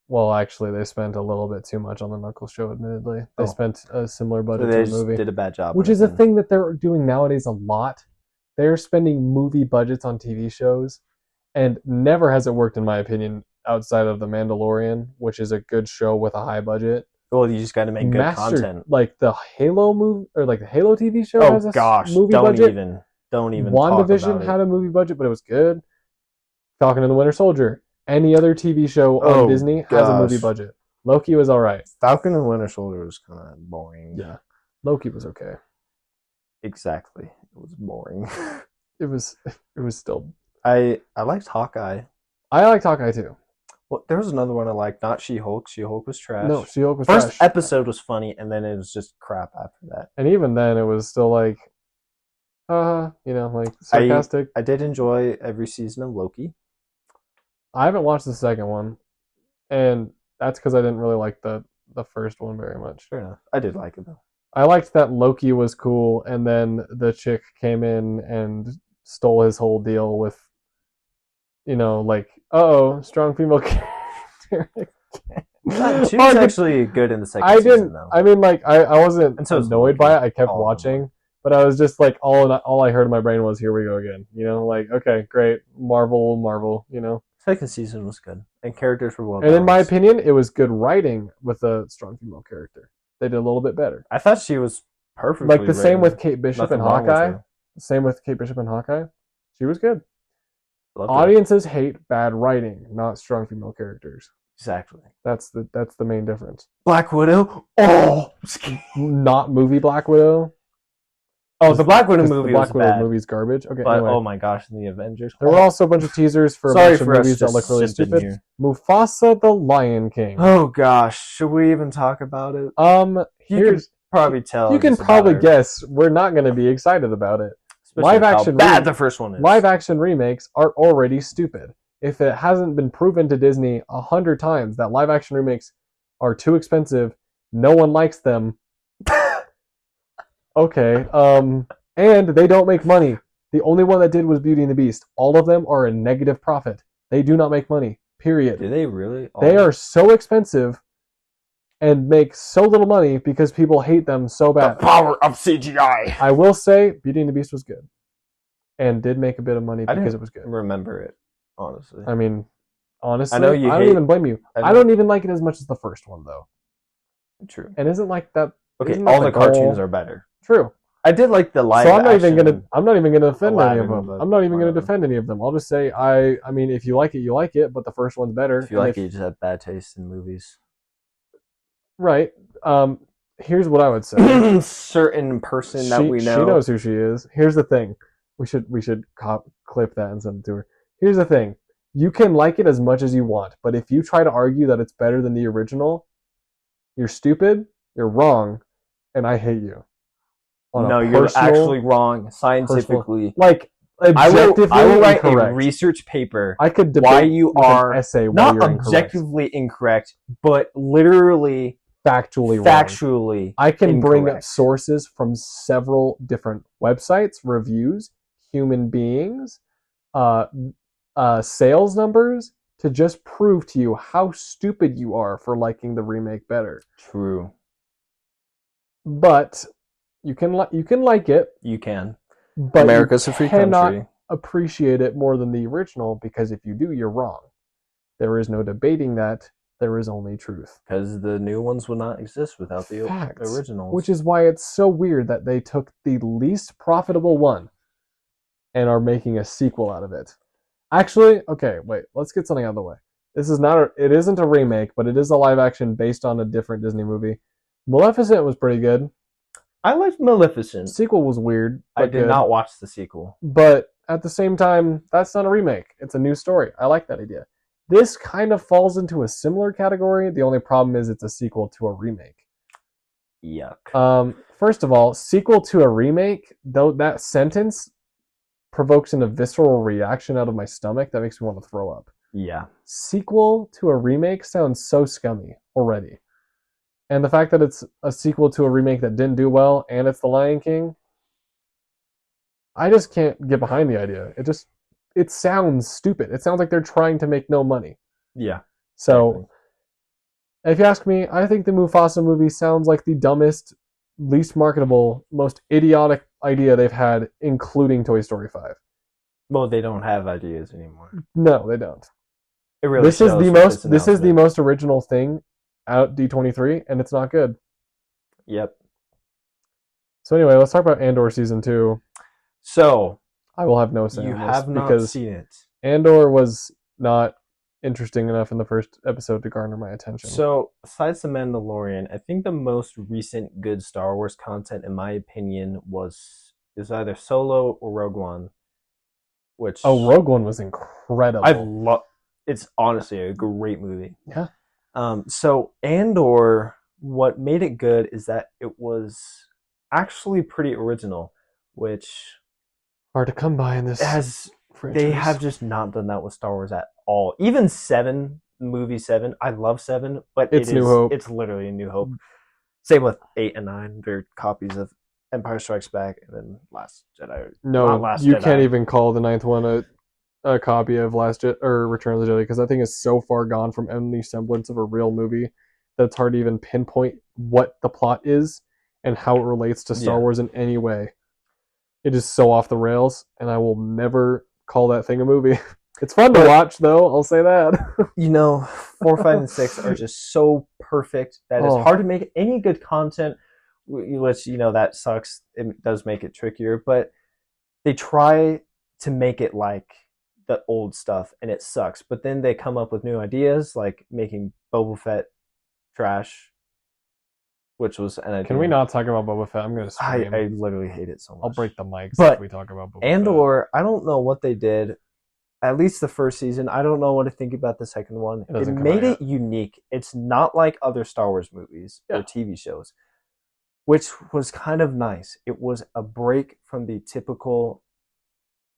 Well, actually, they spent a little bit too much on the Knuckles show, admittedly. They spent a similar budget to the movie. They did a bad job. Which is a thing that they're doing nowadays a lot. They're spending movie budgets on TV shows, and never has it worked, in my opinion, outside of The Mandalorian, which is a good show with a high budget. Well, you just got to make good content. Like the Halo movie, or like the Halo TV show has a movie budget. Don't even WandaVision had a movie budget, but it was good. Falcon and the Winter Soldier. Any other TV show on Disney has a movie budget. Loki was alright. Falcon and the Winter Soldier was kind of boring. Yeah. Loki was okay. Exactly. It was boring. It was still... I liked Hawkeye. I liked Hawkeye too. Well, there was another one I liked, not She-Hulk. She-Hulk was trash. No, She-Hulk was trash. First episode was funny, and then it was just crap after that. And even then, it was still like, like sarcastic. I did enjoy every season of Loki. I haven't watched the second one, and that's because I didn't really like the first one very much. Fair enough. I did like it, though. I liked that Loki was cool, and then the chick came in and stole his whole deal with, strong female character. She was actually good in the second season, though. I mean, I wasn't annoyed by it. I kept watching, but I was just like, all I heard in my brain was, here we go again. Okay, great. Marvel, Second season was good, and characters were well. And in my opinion, it was good writing with a strong female character. They did a little bit better. I thought she was perfectly like the written. Same with Kate Bishop and Hawkeye. Same with Kate Bishop and Hawkeye. She was good. Audiences hate bad writing, not strong female characters. Exactly. That's the main difference. Black Widow. Oh, not movie Black Widow. Oh, the Black Widow movie was bad. Movie's garbage. Okay, but anyway. Oh my gosh, the Avengers. There were also a bunch of teasers for a bunch of movies that look really stupid. Here. Mufasa the Lion King. Oh gosh, should we even talk about it? You can probably tell. You can probably guess we're not going to be excited about it. Especially live action. Bad the first one is. Live action remakes are already stupid. If it hasn't been proven to Disney 100 times that live action remakes are too expensive, no one likes them. Okay, and they don't make money. The only one that did was Beauty and the Beast. All of them are a negative profit. They do not make money, period. Do they really? They are so expensive and make so little money because people hate them so bad. The power of CGI. I will say Beauty and the Beast was good. And did make a bit of money because it was good. I remember it, honestly. I mean, honestly, I don't even blame you. I don't even like it as much as the first one, though. True. And isn't like that... Okay, all the cartoons are better. True. I did like the live. So I'm not even gonna defend any Aladdin, of them. but I'm not even gonna whatever. defend any of them. I'll just say I mean, if you like it, you like it. But the first one's better. If you like it, you just have bad taste in movies. Right. Here's what I would say. Certain person that we know. She knows who she is. Here's the thing. We should clip that and send it to her. Here's the thing. You can like it as much as you want, but if you try to argue that it's better than the original, you're stupid, you're wrong, and I hate you. No, you're actually wrong scientifically. Like, objectively I will write incorrect. a research paper. I could debate why you are essay not objectively incorrect, but literally factually. I can incorrect. bring up sources from several different websites, reviews, human beings, sales numbers to just prove to you how stupid you are for liking the remake better. True. But you can like it. You can. But America's a free country. Appreciate it more than the original, because if you do, you're wrong. There is no debating that. There is only truth. Because the new ones would not exist without the originals. Which is why it's so weird that they took the least profitable one and are making a sequel out of it. Actually, okay, wait, let's get something out of the way. It isn't a remake, but it is a live action based on a different Disney movie. Maleficent was pretty good. I liked Maleficent. The sequel was weird. I did not watch the sequel. But at the same time, that's not a remake. It's a new story. I like that idea. This kind of falls into a similar category. The only problem is it's a sequel to a remake. Yuck. First of all, sequel to a remake, though, that sentence provokes a visceral reaction out of my stomach that makes me want to throw up. Yeah. Sequel to a remake sounds so scummy already. And the fact that it's a sequel to a remake that didn't do well, and it's The Lion King, I just can't get behind the idea. It sounds stupid. It sounds like they're trying to make no money. Yeah. So, if you ask me, I think the Mufasa movie sounds like the dumbest, least marketable, most idiotic idea they've had, including Toy Story 5. Well, they don't have ideas anymore. No, they don't. It really this is the most original thing out D23, and it's not good. Yep. So anyway, let's talk about Andor season 2. So I will have no say. You have not seen it. Andor was not interesting enough in the first episode to garner my attention. So besides The Mandalorian, I think the most recent good Star Wars content, in my opinion, is either Solo or Rogue One. Rogue One was incredible. It's honestly a great movie. Yeah. So Andor, what made it good is that it was actually pretty original, which hard to come by in this franchise. They have just not done that with Star Wars at all. Even 7, movie 7, I love 7, but it's New Hope. It's literally a New Hope. Same with 8 and 9. They're copies of Empire Strikes Back and then Last Jedi. You can't even call the 9th one a copy of Return of the Jedi, because I think it's so far gone from any semblance of a real movie that it's hard to even pinpoint what the plot is and how it relates to Star Wars in any way. It is so off the rails, and I will never call that thing a movie. It's fun to watch, though. I'll say that. 4, 5, and 6 are just so perfect that it's hard to make any good content, which, that sucks. It does make it trickier, but they try to make it like the old stuff, and it sucks. But then they come up with new ideas, like making Boba Fett trash, which was an idea. Can we not talk about Boba Fett? I'm going to scream. I literally hate it so much. I'll break the mics if we talk about Boba Fett. Andor, I don't know what they did. At least the first season. I don't know what to think about the second one. It made it unique. It's not like other Star Wars movies or TV shows, which was kind of nice. It was a break from the typical,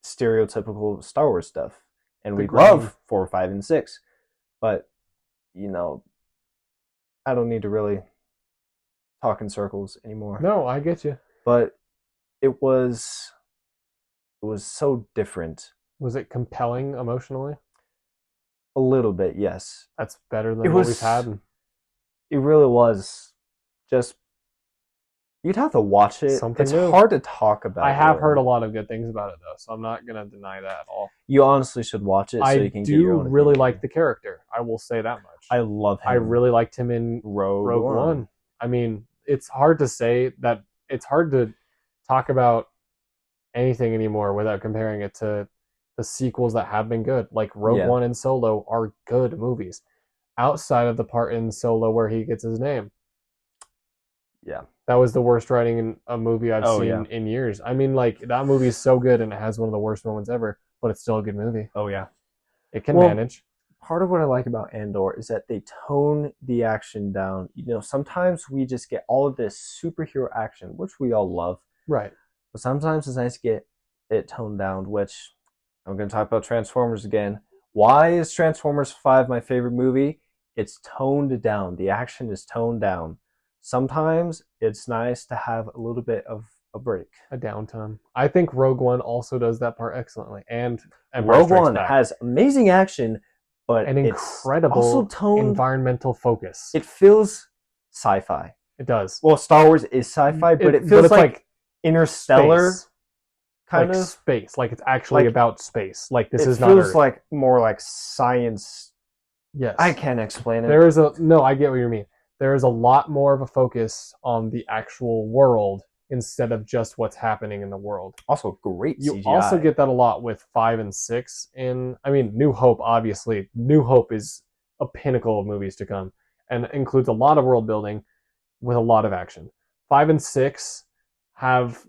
stereotypical Star Wars stuff. And we love 4, 5, and 6. But, I don't need to really talk in circles anymore. No, I get you. But it was so different. Was it compelling emotionally? A little bit, yes. That's better than what we've had. It really was. Just, you'd have to watch it. It's hard to talk about. I have heard a lot of good things about it, though, so I'm not going to deny that at all. You honestly should watch it so you can get your own really opinion. like the character. I will say that much. I love him. I really liked him in Rogue One. I mean, it's hard to say that. It's hard to talk about anything anymore without comparing it to the sequels that have been good. Like Rogue Yeah. One and Solo are good movies. Outside of the part in Solo where he gets his name, Yeah. that was the worst writing in a movie I've Oh seen yeah. in years. I mean, like that movie is so good and it has one of the worst moments ever, but it's still a good movie. Oh yeah. It can Well, manage. part of what I like about Andor is that they tone the action down. You know, sometimes we just get all of this superhero action, which we all love. Right. But sometimes it's nice to get it toned down, which I'm going to talk about Transformers again. Why is Transformers 5 my favorite movie? It's toned down. The action is toned down. Sometimes it's nice to have a little bit of a break. A downtime. I think Rogue One also does that part excellently. And Empire Rogue Strikes One Back. has amazing action, but An it's also incredible toned. environmental focus. It feels sci-fi. It does. Well, Star Wars is sci-fi, but it feels like Interstellar space. kind like of space. Like it's actually like, about space. Like this is it not feels Earth. like more like science. Yes. I can't explain it. There is a no. I get what you mean. There is a lot more of a focus on the actual world instead of just what's happening in the world. Also, great You CGI. also get that a lot with 5 and 6. I mean, New Hope. Obviously, New Hope is a pinnacle of movies to come and includes a lot of world building with a lot of action. 5 and 6 have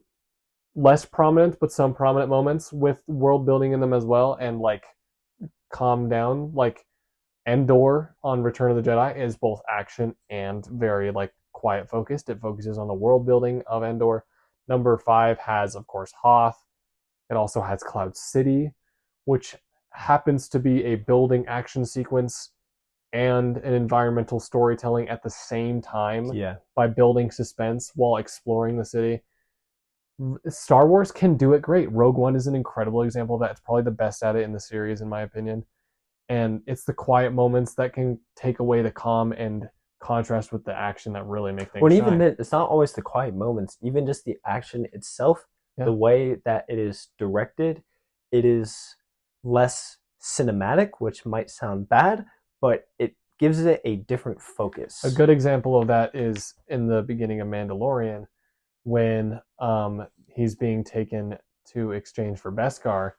less prominent but some prominent moments with world building in them as well, and like calm down. Like Endor on Return of the Jedi is both action and very like quiet focused. It focuses on the world building of Endor. Number 5 has, of course, Hoth. It also has Cloud City, which happens to be a building action sequence and an environmental storytelling at the same time. Yeah. By building suspense while exploring the city. Star Wars can do it great. Rogue One is an incredible example of that. It's probably the best at it in the series, in my opinion. And it's the quiet moments that can take away the calm and contrast with the action that really make things Well, shine. even then, it's not always the quiet moments. Even just the action itself, the way that it is directed, it is less cinematic, which might sound bad, but it gives it a different focus. A good example of that is in the beginning of Mandalorian, when he's being taken to exchange for Beskar,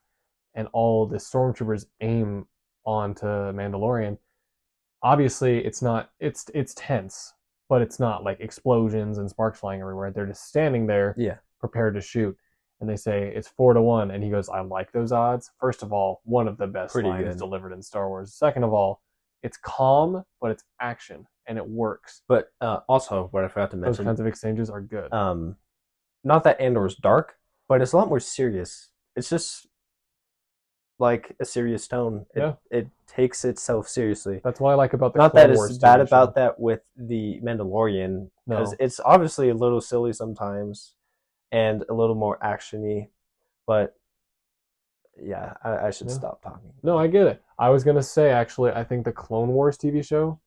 and all the stormtroopers aim onto Mandalorian. Obviously, it's tense, but it's not like explosions and sparks flying everywhere. They're just standing there, prepared to shoot. And they say it's 4-1, and he goes, "I like those odds." First of all, one of the best lines delivered in Star Wars. Second of all, it's calm, but it's action, and it works. But also, what I forgot to mention, those kinds of exchanges are good. Not that Andor is dark, but it's a lot more serious. It's just like a serious tone. It takes itself seriously. That's what I like about the Not Clone that Wars it's bad TV about show. that with the Mandalorian, because No. it's obviously a little silly sometimes and a little more actiony, but yeah, I should stop talking. No, I get it. I was going to say, actually, I think the Clone Wars TV show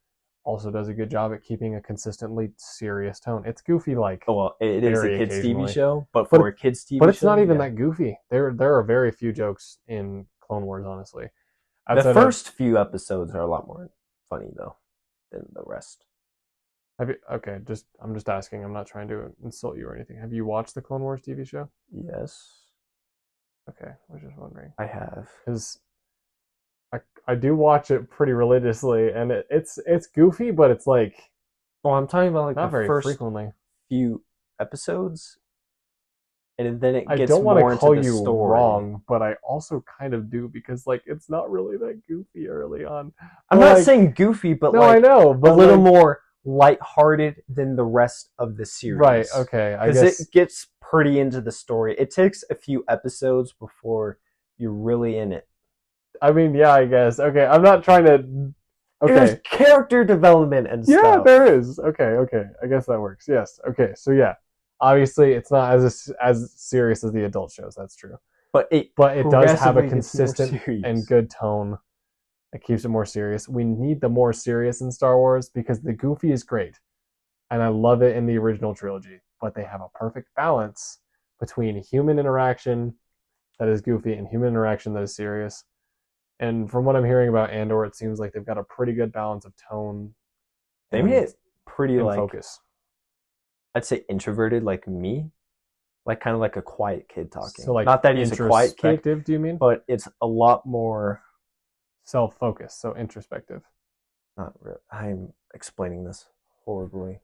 also does a good job at keeping a consistently serious tone. It's goofy, like it is a kids TV show, but for a kids TV show, but it's not even that goofy. There are very few jokes in Clone Wars, honestly. The first few episodes are a lot more funny though than the rest. I'm just asking. I'm not trying to insult you or anything. Have you watched the Clone Wars TV show? Yes. Okay, I was just wondering. I have, because I do watch it pretty religiously, and it's goofy, but it's like, well, I'm talking about like not the very first frequently few episodes, and then it gets I don't want more to call into the you story. wrong, but I also kind of do, because like it's not really that goofy early on. I'm not saying goofy, but no, like I know, but a little more lighthearted than the rest of the series. Right? Okay, I guess because it gets pretty into the story. It takes a few episodes before you're really in it. I mean, yeah, I guess. Okay, I'm not trying to. Okay. There's character development and stuff. Yeah, there is. Okay. I guess that works. Yes. Okay. So yeah, obviously it's not as serious as the adult shows. That's true. But it does have a consistent and good tone. It keeps it more serious. We need the more serious in Star Wars, because the goofy is great, and I love it in the original trilogy. But they have a perfect balance between human interaction that is goofy and human interaction that is serious. And from what I'm hearing about Andor, it seems like they've got a pretty good balance of tone. They made it pretty like focus. I'd say introverted, like me. like kind of like a quiet kid talking. So like not that he's a quiet kid, introspective, do you mean? but it's a lot more Self-focused, so introspective. not real. I'm explaining this horribly.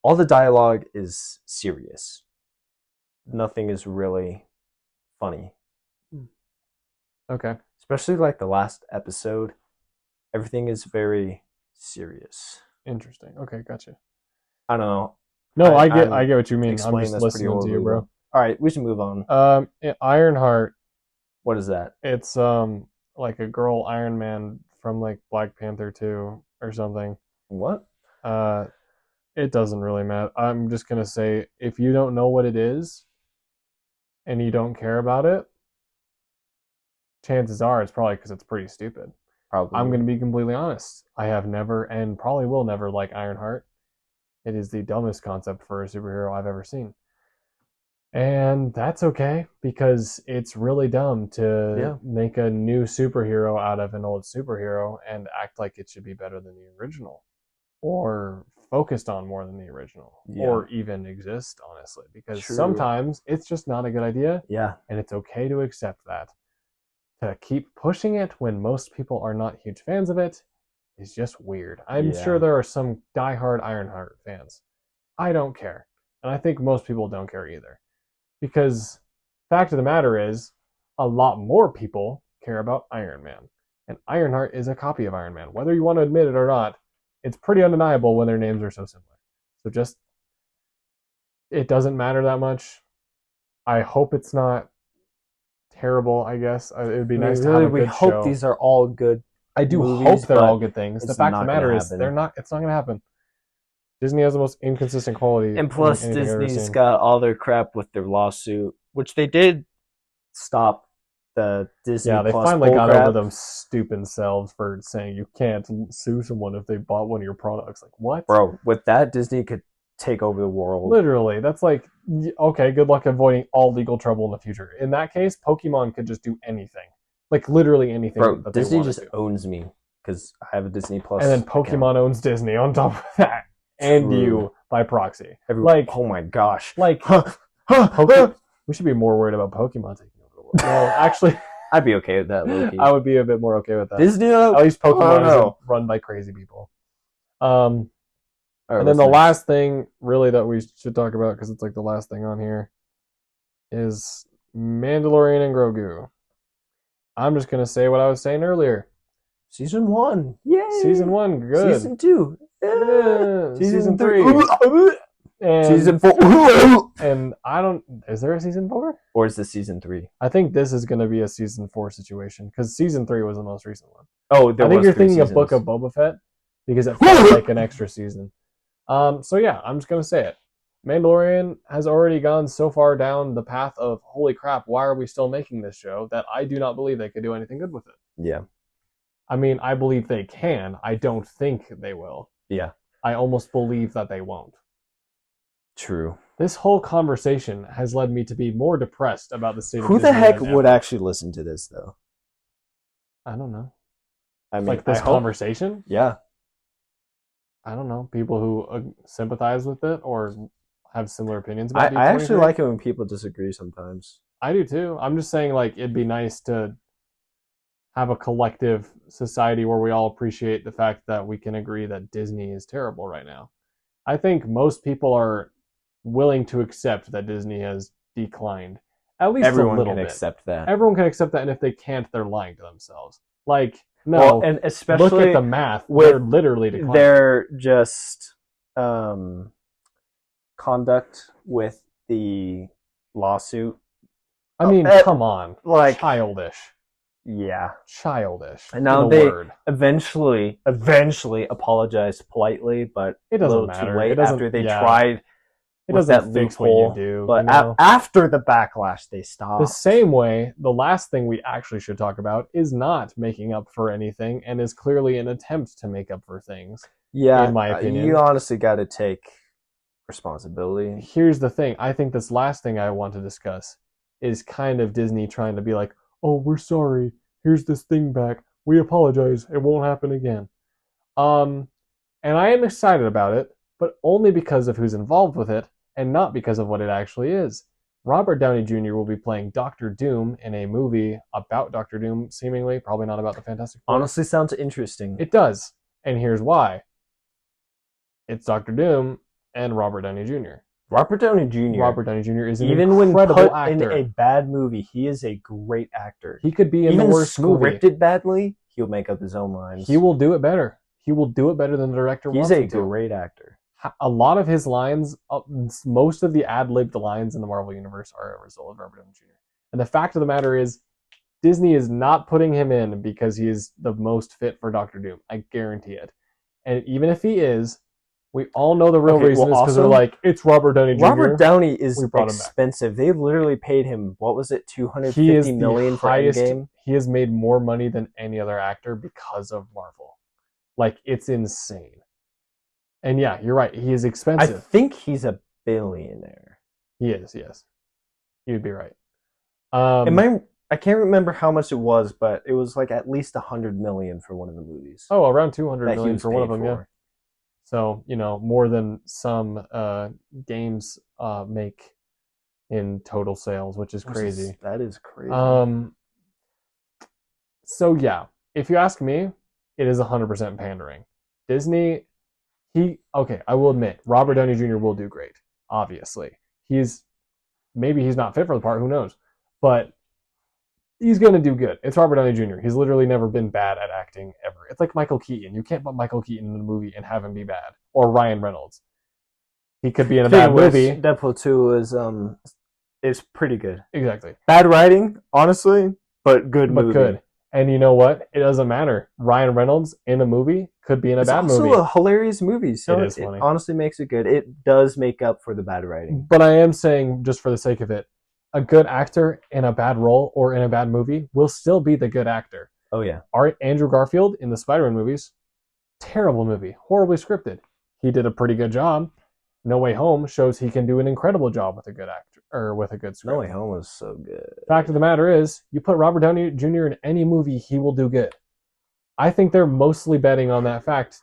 All the dialogue is serious. Nothing is really funny. Okay. Especially like the last episode, everything is very serious. Interesting. Okay, gotcha. I don't know. No, I get what you mean. I'm just listening to you, bro. All right, we should move on. Ironheart. What is that? It's like a girl Iron Man from like Black Panther 2 or something. What? It doesn't really matter. I'm just gonna say if you don't know what it is and you don't care about it, chances are it's probably because it's pretty stupid. Probably. I'm gonna be completely honest. I have never and probably will never like Ironheart. It is the dumbest concept for a superhero I've ever seen. And that's okay, because it's really dumb to make a new superhero out of an old superhero and act like it should be better than the original. Or focused on more than the original. Yeah. Or even exist, honestly. Because sometimes it's just not a good idea. Yeah. And it's okay to accept that. To keep pushing it when most people are not huge fans of it is just weird. I'm sure there are some diehard Ironheart fans. I don't care. And I think most people don't care either. Because fact of the matter is, a lot more people care about Iron Man. And Ironheart is a copy of Iron Man. Whether you want to admit it or not, it's pretty undeniable when their names are so similar. So just, it doesn't matter that much. I hope it's not terrible, I guess. It would be nice to have a good show. We hope these are all good. I do hope they're all good things. The fact of the matter is, they're not. It's not going to happen. Disney has the most inconsistent quality. And plus, Disney's got all their crap with their lawsuit, which they did stop the Disney. Yeah, they Plus finally got over them stupid selves for saying you can't sue someone if they bought one of your products. Like, what? Bro, with that, Disney could take over the world. Literally. That's like, okay, good luck avoiding all legal trouble in the future. In that case, Pokemon could just do anything. Like, literally anything. Bro, that Disney they just to. owns me because I have a Disney Plus. And then Pokemon owns Disney on top of that. And you by proxy. Like, oh my gosh. Like, we should be more worried about Pokemon taking over the world. Well, actually, I'd be okay with that, Loki. I would be a bit more okay with that. Disney, at least Pokemon is run by crazy people. And then the last thing, really, that we should talk about, because it's like the last thing on here, is Mandalorian and Grogu. I'm just gonna say what I was saying earlier. Season 1, yay! Season 1, good. Season 2, yeah. Season 3. And Season 4. And I don't... Is there a Season 4? Or is this Season 3? I think this is going to be a Season 4 situation, because Season 3 was the most recent one. Oh, I think you're thinking of Book of Boba Fett, because it felt like an extra season. So yeah, I'm just going to say it. Mandalorian has already gone so far down the path of, holy crap, why are we still making this show, that I do not believe they could do anything good with it. Yeah. I mean, I believe they can. I don't think they will. Yeah. I almost believe that they won't. True. This whole conversation has led me to be more depressed about the state of Who the heck would actually listen to this, though? I don't know. I mean, like this conversation? Yeah. I don't know. People who sympathize with it or have similar opinions about it. I actually like it when people disagree sometimes. I do too. I'm just saying, like, it'd be nice to have a collective society where we all appreciate the fact that we can agree that Disney is terrible right now. I think most people are willing to accept that Disney has declined. At least everyone a little can bit. Accept that. Everyone can accept that, and if they can't, they're lying to themselves. Like, no, well, and especially look at the math. They're literally declining. They're just conduct with the lawsuit. I mean, come on. Like, childish. Yeah. Childish. And now they eventually apologized politely, but it doesn't matter. Too late after they tried. It doesn't fix what you do. But after the backlash, they stopped. The same way, the last thing we actually should talk about is not making up for anything and is clearly an attempt to make up for things. Yeah, in my opinion. You honestly got to take responsibility. Here's the thing. I think this last thing I want to discuss is kind of Disney trying to be like, oh, we're sorry. Here's this thing back. We apologize. It won't happen again. And I am excited about it, but only because of who's involved with it and not because of what it actually is. Robert Downey Jr. will be playing Doctor Doom in a movie about Doctor Doom, seemingly. Probably not about the Fantastic Four. Honestly, sounds interesting. It does. And here's why. It's Doctor Doom and Robert Downey Jr. Robert Downey Jr. Robert Downey Jr. is an even when incredible put actor. in a bad movie, he is a great actor. He could be in even the worst movie. Scripted badly, he'll make up his own lines. He will do it better. He will do it better than the director wants him to. He's a great actor. A lot of his lines, most of the ad-libbed lines in the Marvel Universe are a result of Robert Downey Jr. And the fact of the matter is, Disney is not putting him in because he is the most fit for Doctor Doom. I guarantee it. And even if he is, we all know the real reason is because they're like, it's Robert Downey Jr. Robert Downey is expensive. They literally paid him, what was it, $250 million for Endgame? He has made more money than any other actor because of Marvel. Like, it's insane. And yeah, you're right. He is expensive. I think he's a billionaire. He is, yes. You'd be right. I can't remember how much it was, but it was like at least $100 million for one of the movies. Oh, around $200 million for one of them, yeah. So, more than some games make in total sales, which is crazy. That is crazy. So, yeah, if you ask me, it is 100% pandering. Disney, I will admit, Robert Downey Jr. will do great, obviously. Maybe he's not fit for the part, who knows? But he's going to do good. It's Robert Downey Jr. He's literally never been bad at acting ever. It's like Michael Keaton. You can't put Michael Keaton in a movie and have him be bad. Or Ryan Reynolds. He could be in a bad movie. Deadpool 2 is pretty good. Exactly. Bad writing, honestly, but good movie. But good. And you know what? It doesn't matter. Ryan Reynolds in a movie could be in a bad movie. It's also a hilarious movie, so it is funny. It honestly makes it good. It does make up for the bad writing. But I am saying, just for the sake of it, a good actor in a bad role or in a bad movie will still be the good actor. Oh, yeah. Andrew Garfield in the Spider-Man movies, terrible movie, horribly scripted. He did a pretty good job. No Way Home shows he can do an incredible job with a good actor or with a good script. No Way Home was so good. Fact of the matter is, you put Robert Downey Jr. in any movie, he will do good. I think they're mostly betting on that fact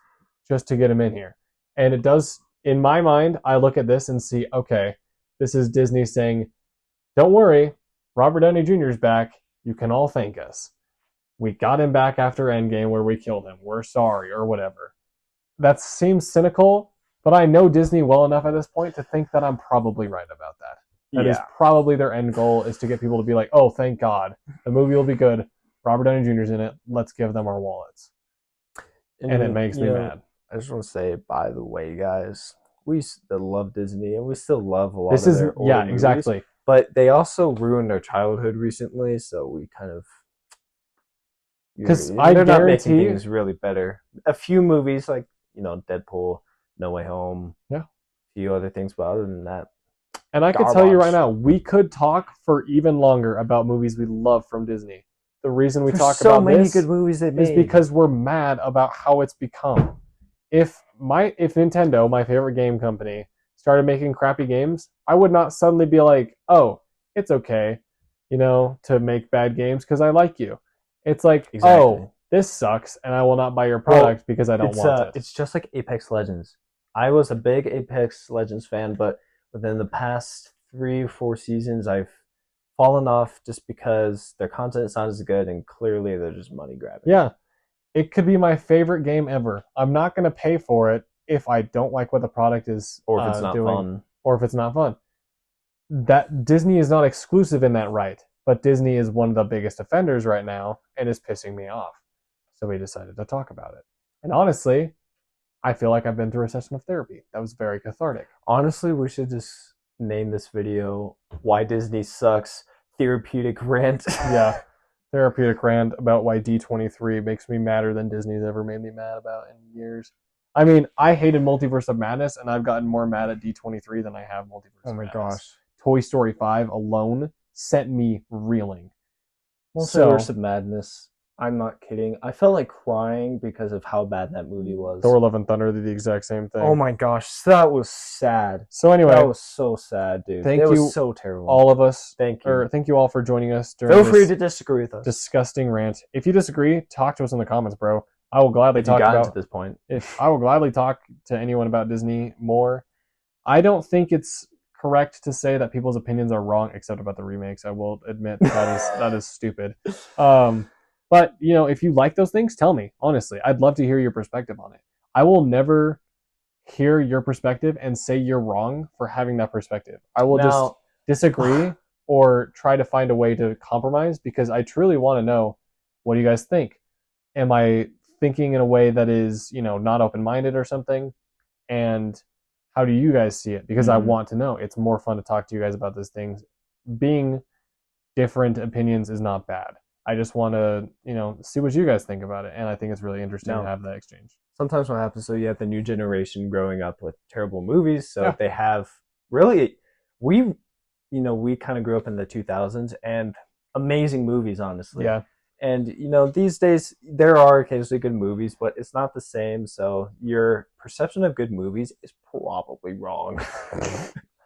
just to get him in here. And it does, in my mind, I look at this and see, okay, this is Disney saying, don't worry, Robert Downey Jr. is back. You can all thank us. We got him back after Endgame where we killed him. We're sorry, or whatever. That seems cynical, but I know Disney well enough at this point to think that I'm probably right about that. That is probably their end goal, is to get people to be like, oh, thank God. The movie will be good. Robert Downey Jr.'s in it. Let's give them our wallets. And it makes me mad. I just want to say, by the way, guys, we still love Disney, and we still love a lot of their old movies, exactly. But they also ruined our childhood recently, so we kind of... Because they're not making things really better. A few movies, like, Deadpool, No Way Home, a few other things, but other than that... And I could tell you right now, we could talk for even longer about movies we love from Disney. The reason we talk about many this good movies they made is because we're mad about how it's become. If Nintendo, my favorite game company, started making crappy games, I would not suddenly be like, oh, it's okay, to make bad games because I like you. It's like, oh, this sucks, and I will not buy your product because I don't want it. It's just like Apex Legends. I was a big Apex Legends fan, but within the past 3 or 4 seasons, I've fallen off just because their content is not as good, and clearly they're just money grabbing. Yeah, it could be my favorite game ever. I'm not going to pay for it if I don't like what the product is or if it's not fun. Or if it's not fun. That Disney is not exclusive in that right, but Disney is one of the biggest offenders right now and is pissing me off. So we decided to talk about it. And honestly, I feel like I've been through a session of therapy. That was very cathartic. Honestly, we should just name this video Why Disney Sucks, Therapeutic Rant. Yeah, therapeutic rant about why D23 makes me madder than Disney's ever made me mad about in years. I mean, I hated Multiverse of Madness, and I've gotten more mad at D23 than I have Multiverse of Madness. Oh my gosh. Toy Story 5 alone sent me reeling. Multiverse of Madness, I'm not kidding. I felt like crying because of how bad that movie was. Thor: Love and Thunder did the exact same thing. Oh my gosh, that was sad. So anyway, that was so sad, dude. Thank you, was so terrible. All of us. Thank you. Thank you all for joining us during Feel free to disagree with us. Disgusting rant. If you disagree, talk to us in the comments, bro. I will gladly talk about to this point. If I will gladly talk to anyone about Disney more. I don't think it's correct to say that people's opinions are wrong, except about the remakes. I will admit that is stupid. But if you like those things, tell me. Honestly, I'd love to hear your perspective on it. I will never hear your perspective and say you're wrong for having that perspective. I will just disagree or try to find a way to compromise because I truly want to know, what do you guys think? Am I thinking in a way that is, not open-minded or something? And how do you guys see it? Because I want to know. It's more fun to talk to you guys about these things. Being different opinions is not bad. I just want to, see what you guys think about it. And I think it's really interesting to have that exchange. Sometimes what happens, so you have the new generation growing up with terrible movies. So they have really, we kind of grew up in the 2000s and amazing movies, honestly. Yeah. And, these days there are occasionally good movies, but it's not the same. So your perception of good movies is probably wrong.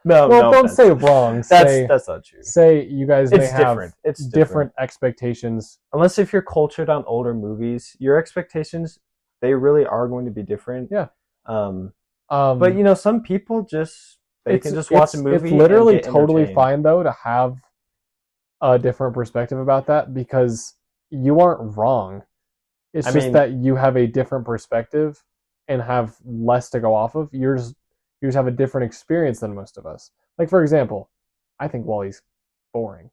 Don't say wrong. That's not true. Say you guys may have different expectations. Unless if you're cultured on older movies, your expectations, they really are going to be different. Yeah. But some people can just watch a movie. It's literally totally fine though to have a different perspective about that because you aren't wrong. It's just that you have a different perspective and have less to go off of. You just have a different experience than most of us. Like, for example, I think WALL-E's boring.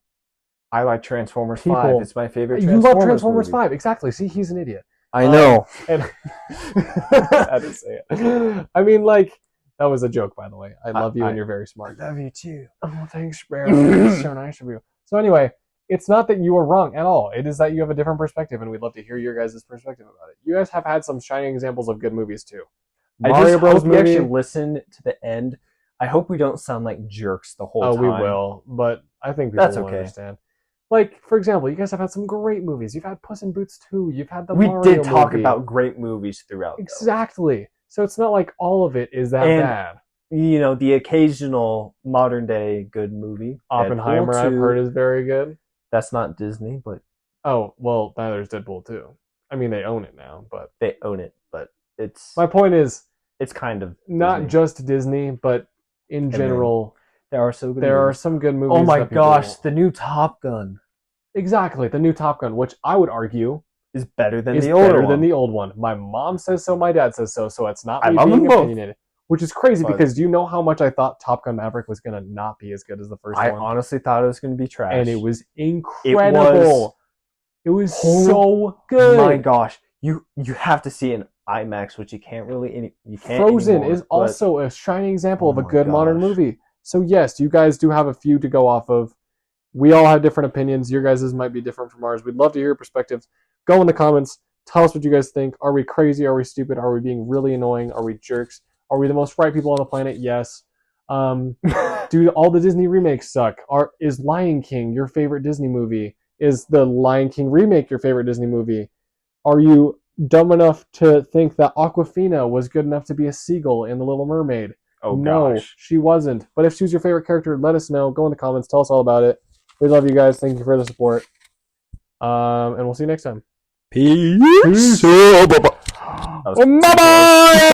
I like Transformers 5. It's my favorite Transformers You love Transformers movie. 5. Exactly. See, he's an idiot. I know. And I had to say it. I mean, that was a joke, by the way. I love you and you're very smart. I love you too. Oh, thanks, bro. It's so nice of you. So anyway, it's not that you are wrong at all. It is that you have a different perspective, and we'd love to hear your guys' perspective about it. You guys have had some shining examples of good movies, too. Mario Bros. Movie. Actually listen to the end. I hope we don't sound like jerks the whole time. Oh, we will, but I think people will understand. Like, for example, you guys have had some great movies. You've had Puss in Boots 2. You've had the Mario movie. We did talk about great movies throughout. Exactly. So it's not like all of it is that bad. The occasional modern-day good movie. Oppenheimer, I've heard, is very good. That's not Disney, but... Oh, well, neither is Deadpool 2. I mean, they own it now, but... They own it, but it's... My point is... It's kind of not just Disney, but in general... There are some good movies. Oh my gosh, the new Top Gun. Exactly, the new Top Gun, which I would argue... is better than the old one. My mom says so, my dad says so it's not me being opinionated. Which is crazy because do you know how much I thought Top Gun Maverick was going to not be as good as the first one? I honestly thought it was going to be trash. And it was incredible. It was so good. My gosh. You have to see an IMAX, which you can't Frozen anymore, is also a shining example of a good modern movie. So yes, you guys do have a few to go off of. We all have different opinions. Your guys' might be different from ours. We'd love to hear your perspectives. Go in the comments. Tell us what you guys think. Are we crazy? Are we stupid? Are we being really annoying? Are we jerks? Are we the most right people on the planet? Yes. Do all the Disney remakes suck? Is Lion King your favorite Disney movie? Is the Lion King remake your favorite Disney movie? Are you dumb enough to think that Awkwafina was good enough to be a seagull in The Little Mermaid? Oh, no, gosh. she wasn't. But if she was your favorite character, let us know. Go in the comments. Tell us all about it. We love you guys. Thank you for the support. And we'll see you next time. Peace. Bye-bye.